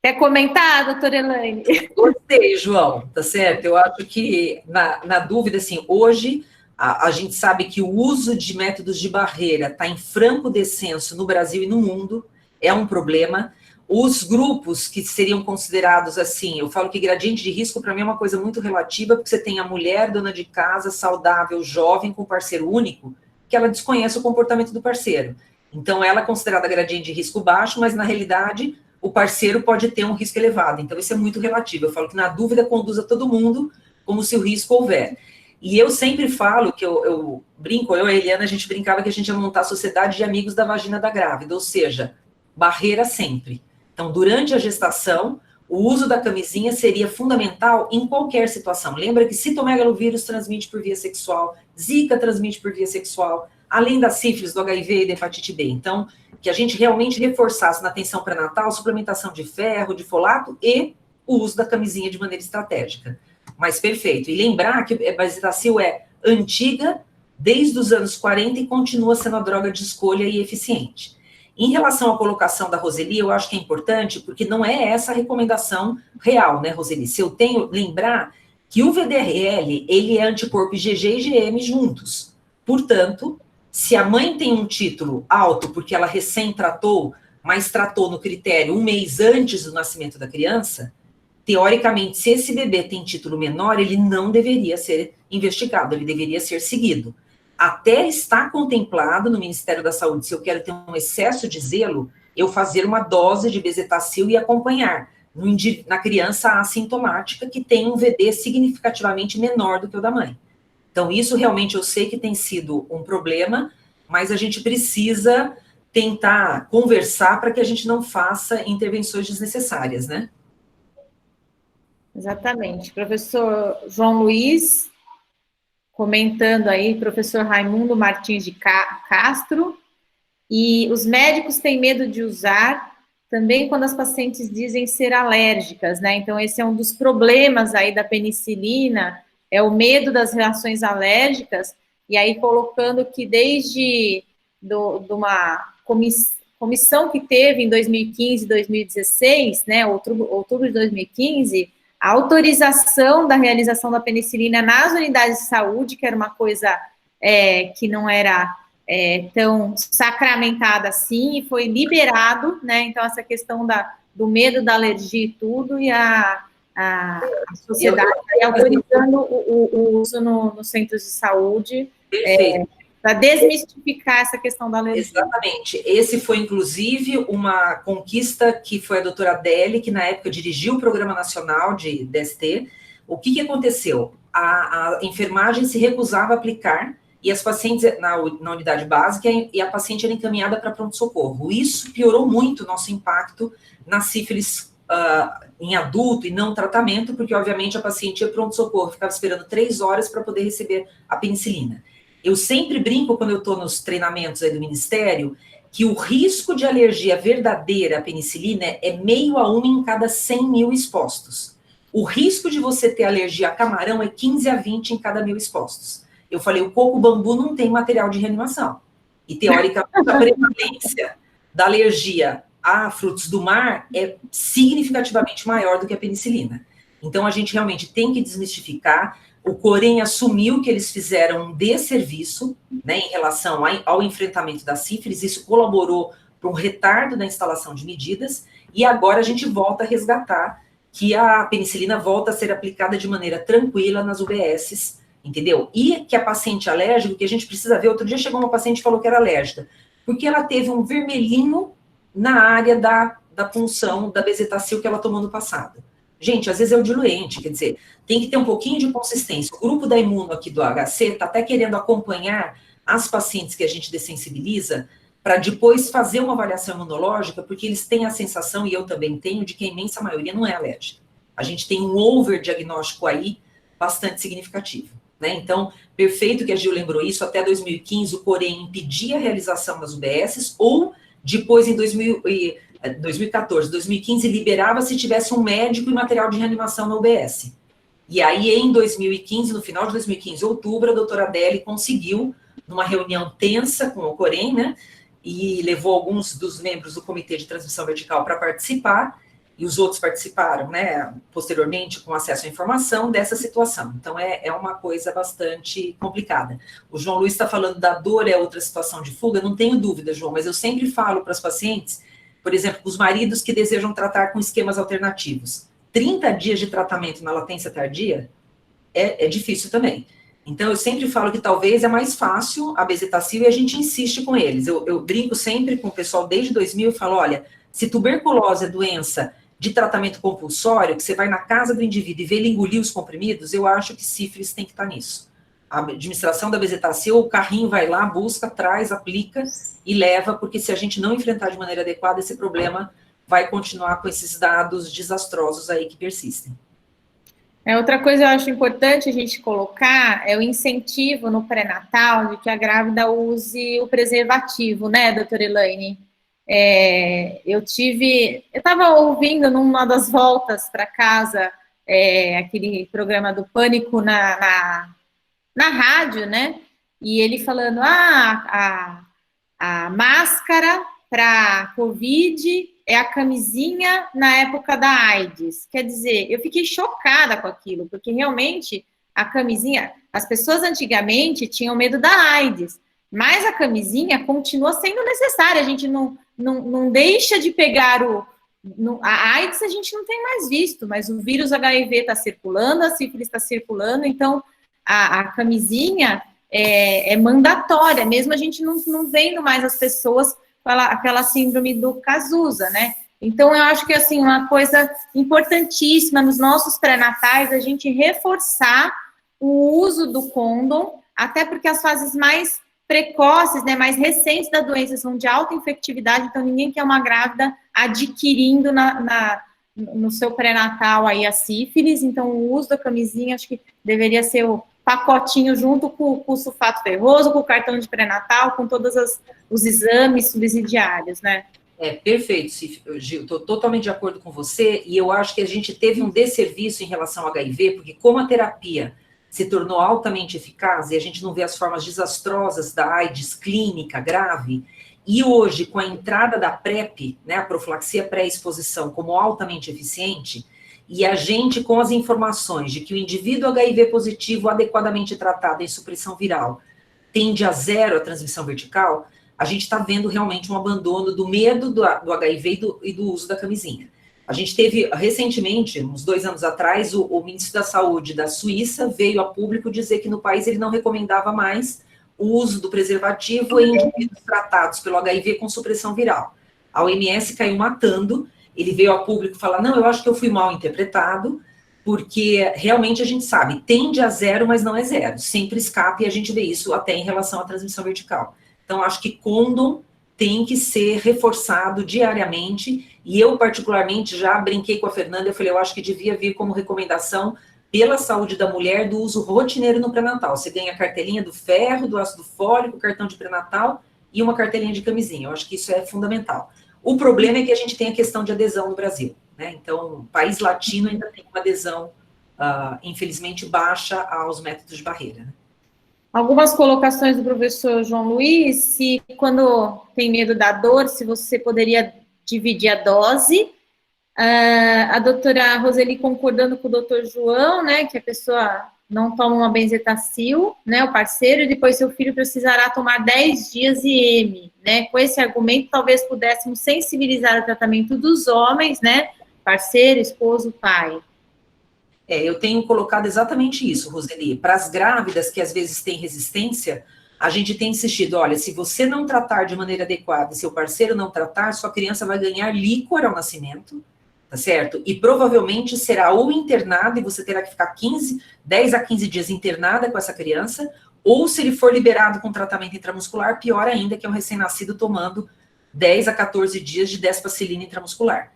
Quer comentar, doutora Elaine? Gostei, João, tá certo? Eu acho que, na dúvida, assim, hoje... A gente sabe que o uso de métodos de barreira está em franco descenso no Brasil e no mundo, é um problema. Os grupos que seriam considerados assim, eu falo que gradiente de risco para mim é uma coisa muito relativa, porque você tem a mulher dona de casa, saudável, jovem, com parceiro único, que ela desconhece o comportamento do parceiro. Então, ela é considerada gradiente de risco baixo, mas na realidade o parceiro pode ter um risco elevado. Então, isso é muito relativo. Eu falo que na dúvida conduza todo mundo como se o risco houver. E eu sempre falo que eu brinco, eu e a Eliana, a gente brincava que a gente ia montar a sociedade de amigos da vagina da grávida, ou seja, barreira sempre. Então, durante a gestação, o uso da camisinha seria fundamental em qualquer situação. Lembra que citomegalovírus transmite por via sexual, zika transmite por via sexual, além da sífilis, do HIV e da hepatite B. Então, que a gente realmente reforçasse na atenção pré-natal, suplementação de ferro, de folato e o uso da camisinha de maneira estratégica. Mas perfeito. E lembrar que a benzetacil é antiga, desde os anos 40, e continua sendo a droga de escolha e eficiente. Em relação à colocação da Roseli, eu acho que é importante, porque não é essa a recomendação real, né, Roseli? Se eu tenho, lembrar que o VDRL, ele é anticorpo IgG e IgM juntos. Portanto, se a mãe tem um título alto, porque ela recém tratou, mas tratou no critério 1 mês antes do nascimento da criança, teoricamente, se esse bebê tem título menor, ele não deveria ser investigado, ele deveria ser seguido. Até está contemplado no Ministério da Saúde, se eu quero ter um excesso de zelo, eu fazer uma dose de benzetacil e acompanhar na criança assintomática que tem um VD significativamente menor do que o da mãe. Então, isso realmente eu sei que tem sido um problema, mas a gente precisa tentar conversar para que a gente não faça intervenções desnecessárias, né? Exatamente. Professor João Luiz, comentando aí, professor Raimundo Martins de Castro, e os médicos têm medo de usar também quando as pacientes dizem ser alérgicas, né? Então, esse é um dos problemas aí da penicilina, é o medo das reações alérgicas, e aí colocando que desde de uma comissão que teve em 2015 e 2016, né, outubro de 2015, a autorização da realização da penicilina nas unidades de saúde, que era uma coisa que não era tão sacramentada assim, e foi liberado, né, então essa questão do medo da alergia e tudo, e a sociedade autorizando o uso nos centros de saúde, para desmistificar essa questão da alergia. Exatamente. Esse foi, inclusive, uma conquista que foi a doutora Adele, que na época dirigiu o Programa Nacional de DST. O que aconteceu? A enfermagem se recusava a aplicar e as pacientes na unidade básica, e a paciente era encaminhada para pronto-socorro. Isso piorou muito o nosso impacto na sífilis em adulto e não tratamento, porque, obviamente, a paciente ia pronto-socorro, ficava esperando 3 horas para poder receber a penicilina. Eu sempre brinco, quando eu estou nos treinamentos aí do Ministério, que o risco de alergia verdadeira à penicilina é 0,5 a 1 em cada 100 mil expostos. O risco de você ter alergia a camarão é 15 a 20 em cada 1.000 expostos. Eu falei, o coco-bambu não tem material de reanimação. E, teoricamente, a prevalência da alergia a frutos do mar é significativamente maior do que a penicilina. Então, a gente realmente tem que desmistificar. O Corém assumiu que eles fizeram um desserviço, né, em relação ao enfrentamento da sífilis. Isso colaborou para um retardo na instalação de medidas, e agora a gente volta a resgatar que a penicilina volta a ser aplicada de maneira tranquila nas UBSs, entendeu? E que a paciente alérgica, que a gente precisa ver, outro dia chegou uma paciente e falou que era alérgica, porque ela teve um vermelhinho na área da punção da bezetacil que ela tomou no passado. Gente, às vezes é o diluente, quer dizer, tem que ter um pouquinho de consistência. O grupo da Imuno aqui do HC está até querendo acompanhar as pacientes que a gente dessensibiliza para depois fazer uma avaliação imunológica, porque eles têm a sensação, e eu também tenho, de que a imensa maioria não é alérgica. A gente tem um overdiagnóstico aí bastante significativo, né? Então, perfeito que a Gil lembrou isso, até 2015 o Corém impedia a realização das UBSs, ou depois em 2014, 2015, liberava se tivesse um médico e material de reanimação na UBS. E aí, em 2015, no final de 2015, outubro, a doutora Adele conseguiu, numa reunião tensa com o Corém, né, e levou alguns dos membros do Comitê de Transmissão Vertical para participar, e os outros participaram, né, posteriormente, com acesso à informação dessa situação. Então, é uma coisa bastante complicada. O João Luiz está falando da dor, é outra situação de fuga, não tenho dúvida, João, mas eu sempre falo para as pacientes, por exemplo, os maridos que desejam tratar com esquemas alternativos. 30 dias de tratamento na latência tardia é difícil também. Então, eu sempre falo que talvez é mais fácil a bezetacil e a gente insiste com eles. Eu brinco sempre com o pessoal desde 2000 e falo, olha, se tuberculose é doença de tratamento compulsório, que você vai na casa do indivíduo e vê ele engolir os comprimidos, eu acho que sífilis tem que estar nisso. A administração da bezetacil, o carrinho vai lá, busca, traz, aplica e leva, porque se a gente não enfrentar de maneira adequada, esse problema vai continuar com esses dados desastrosos aí que persistem. Outra coisa que eu acho importante a gente colocar é o incentivo no pré-natal de que a grávida use o preservativo, né, doutora Elaine? Eu estava ouvindo numa das voltas para casa aquele programa do Pânico na rádio, né? E ele falando, a máscara para Covid é a camisinha na época da AIDS. Quer dizer, eu fiquei chocada com aquilo, porque realmente a camisinha, as pessoas antigamente tinham medo da AIDS, mas a camisinha continua sendo necessária, a gente não deixa de pegar a AIDS a gente não tem mais visto, mas o vírus HIV está circulando, a sífilis está circulando, então a camisinha é mandatória, mesmo a gente não vendo mais as pessoas com aquela síndrome do Cazuza, né? Então, eu acho que, assim, uma coisa importantíssima nos nossos pré-natais, a gente reforçar o uso do côndom, até porque as fases mais precoces, né, mais recentes da doença são de alta infectividade, então ninguém quer uma grávida adquirindo no seu pré-natal aí a sífilis, então o uso da camisinha acho que deveria ser o pacotinho junto com o sulfato ferroso, com o cartão de pré-natal, com todos os exames subsidiários, né? Perfeito, Gil, estou totalmente de acordo com você, e eu acho que a gente teve um desserviço em relação ao HIV, porque como a terapia se tornou altamente eficaz, e a gente não vê as formas desastrosas da AIDS clínica grave, e hoje, com a entrada da PrEP, né, a profilaxia pré-exposição, como altamente eficiente, e a gente, com as informações de que o indivíduo HIV positivo adequadamente tratado em supressão viral tende a zero a transmissão vertical, a gente está vendo realmente um abandono do medo do HIV e do uso da camisinha. A gente teve, recentemente, uns 2 anos atrás, o ministro da Saúde da Suíça veio a público dizer que no país ele não recomendava mais o uso do preservativo em indivíduos tratados pelo HIV com supressão viral. A OMS caiu matando, ele veio a público falar, não, eu acho que eu fui mal interpretado, porque realmente a gente sabe, tende a zero, mas não é zero, sempre escapa, e a gente vê isso até em relação à transmissão vertical. Então, acho que condom tem que ser reforçado diariamente, e eu, particularmente, já brinquei com a Fernanda, eu falei, eu acho que devia vir como recomendação pela saúde da mulher do uso rotineiro no pré-natal. Você ganha a cartelinha do ferro, do ácido fólico, cartão de pré-natal e uma cartelinha de camisinha. Eu acho que isso é fundamental. O problema é que a gente tem a questão de adesão no Brasil, né? Então, o país latino ainda tem uma adesão, infelizmente, baixa aos métodos de barreira, né? Algumas colocações do professor João Luiz, se quando tem medo da dor, se você poderia dividir a dose. A doutora Roseli concordando com o doutor João, né, que a pessoa não toma uma benzetacil, né, o parceiro, e depois seu filho precisará tomar 10 dias IM, né, com esse argumento talvez pudéssemos sensibilizar o tratamento dos homens, né, parceiro, esposo, pai. Eu tenho colocado exatamente isso, Roseli. Para as grávidas que às vezes têm resistência, a gente tem insistido, olha, se você não tratar de maneira adequada e seu parceiro não tratar, sua criança vai ganhar líquor ao nascimento, tá certo? E provavelmente será ou internada e você terá que ficar 10 a 15 dias internada com essa criança, ou se ele for liberado com tratamento intramuscular, pior ainda, que é um recém-nascido tomando 10 a 14 dias de despasilina intramuscular.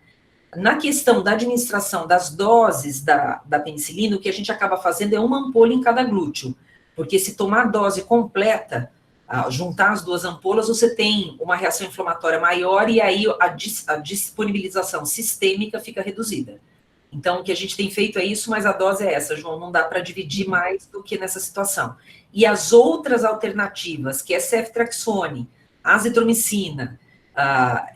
Na questão da administração das doses da penicilina, o que a gente acaba fazendo é uma ampola em cada glúteo, porque se tomar dose completa, juntar as 2 ampolas, você tem uma reação inflamatória maior e aí a disponibilização sistêmica fica reduzida. Então, o que a gente tem feito é isso, mas a dose é essa, João, não dá para dividir mais do que nessa situação. E as outras alternativas, que é ceftriaxone, azitromicina,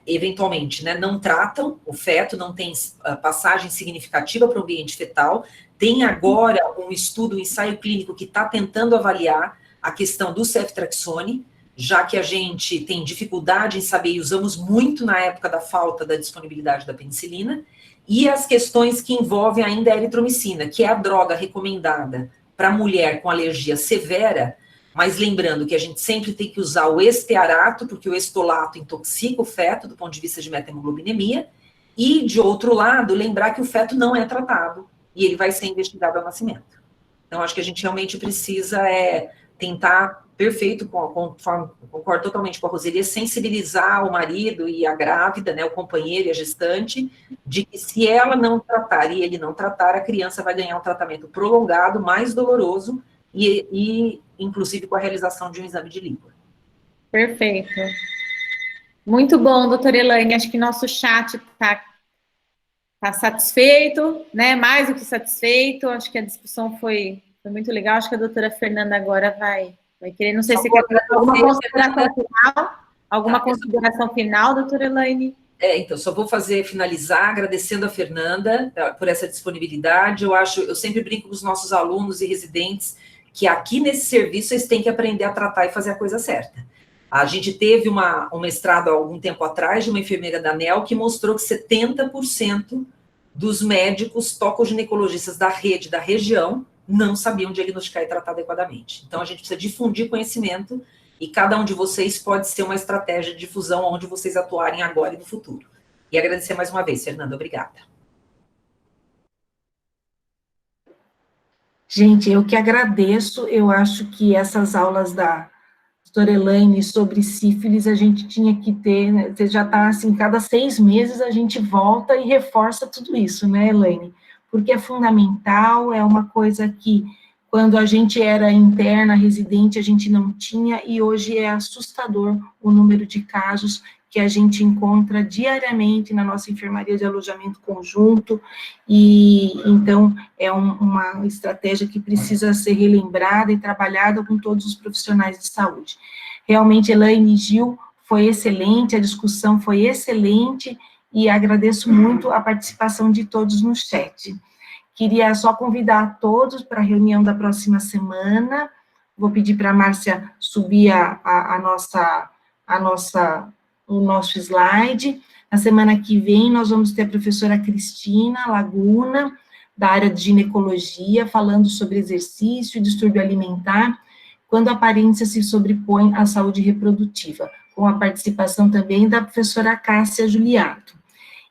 eventualmente, né, não tratam o feto, não tem passagem significativa para o ambiente fetal. Tem agora um estudo, um ensaio clínico que está tentando avaliar a questão do ceftriaxone, já que a gente tem dificuldade em saber e usamos muito na época da falta da disponibilidade da penicilina, e as questões que envolvem ainda a eritromicina, que é a droga recomendada para mulher com alergia severa, mas lembrando que a gente sempre tem que usar o estearato, porque o estolato intoxica o feto do ponto de vista de metahemoglobinêmia, e, de outro lado, lembrar que o feto não é tratado, e ele vai ser investigado ao nascimento. Então, acho que a gente realmente precisa tentar, perfeito, concordo totalmente com a Roseli, sensibilizar o marido e a grávida, né, o companheiro e a gestante, de que se ela não tratar e ele não tratar, a criança vai ganhar um tratamento prolongado, mais doloroso, e inclusive com a realização de um exame de líquor. Perfeito. Muito bom, doutora Elaine, acho que nosso chat está satisfeito, né, mais do que satisfeito, acho que a discussão foi muito legal, acho que a doutora Fernanda agora vai querer, não sei se quer alguma consideração final, consideração final, doutora Elaine? Então, só vou finalizar agradecendo a Fernanda por essa disponibilidade. Eu sempre brinco com os nossos alunos e residentes que aqui nesse serviço eles têm que aprender a tratar e fazer a coisa certa. A gente teve um mestrado há algum tempo atrás de uma enfermeira da ANEL que mostrou que 70% dos médicos tocoginecologistas da rede, da região, não sabiam diagnosticar e tratar adequadamente. Então, a gente precisa difundir conhecimento e cada um de vocês pode ser uma estratégia de difusão onde vocês atuarem agora e no futuro. E agradecer mais uma vez, Fernanda, obrigada. Gente, eu que agradeço, eu acho que essas aulas da doutora Elaine sobre sífilis a gente tinha que ter, né? Você já está assim, cada 6 meses a gente volta e reforça tudo isso, né, Elaine? Porque é fundamental, é uma coisa que quando a gente era interna, residente, a gente não tinha, e hoje é assustador o número de casos que a gente encontra diariamente na nossa enfermaria de alojamento conjunto, e então é uma estratégia que precisa ser relembrada e trabalhada com todos os profissionais de saúde. Realmente, Elaine e Gil, foi excelente, a discussão foi excelente, e agradeço muito a participação de todos no chat. Queria só convidar todos para a reunião da próxima semana. Vou pedir para a Márcia subir o nosso slide. Na semana que vem, nós vamos ter a professora Cristina Laguna, da área de ginecologia, falando sobre exercício e distúrbio alimentar, quando a aparência se sobrepõe à saúde reprodutiva, com a participação também da professora Cássia Juliato.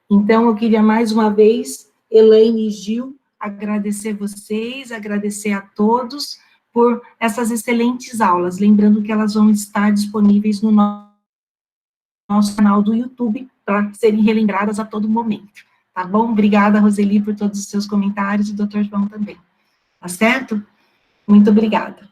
Então, eu queria mais uma vez, Elaine e Gil, agradecer vocês, agradecer a todos por essas excelentes aulas, lembrando que elas vão estar disponíveis no nosso canal do YouTube, para serem relembradas a todo momento, tá bom? Obrigada, Roseli, por todos os seus comentários, e o Dr. João também, tá certo? Muito obrigada.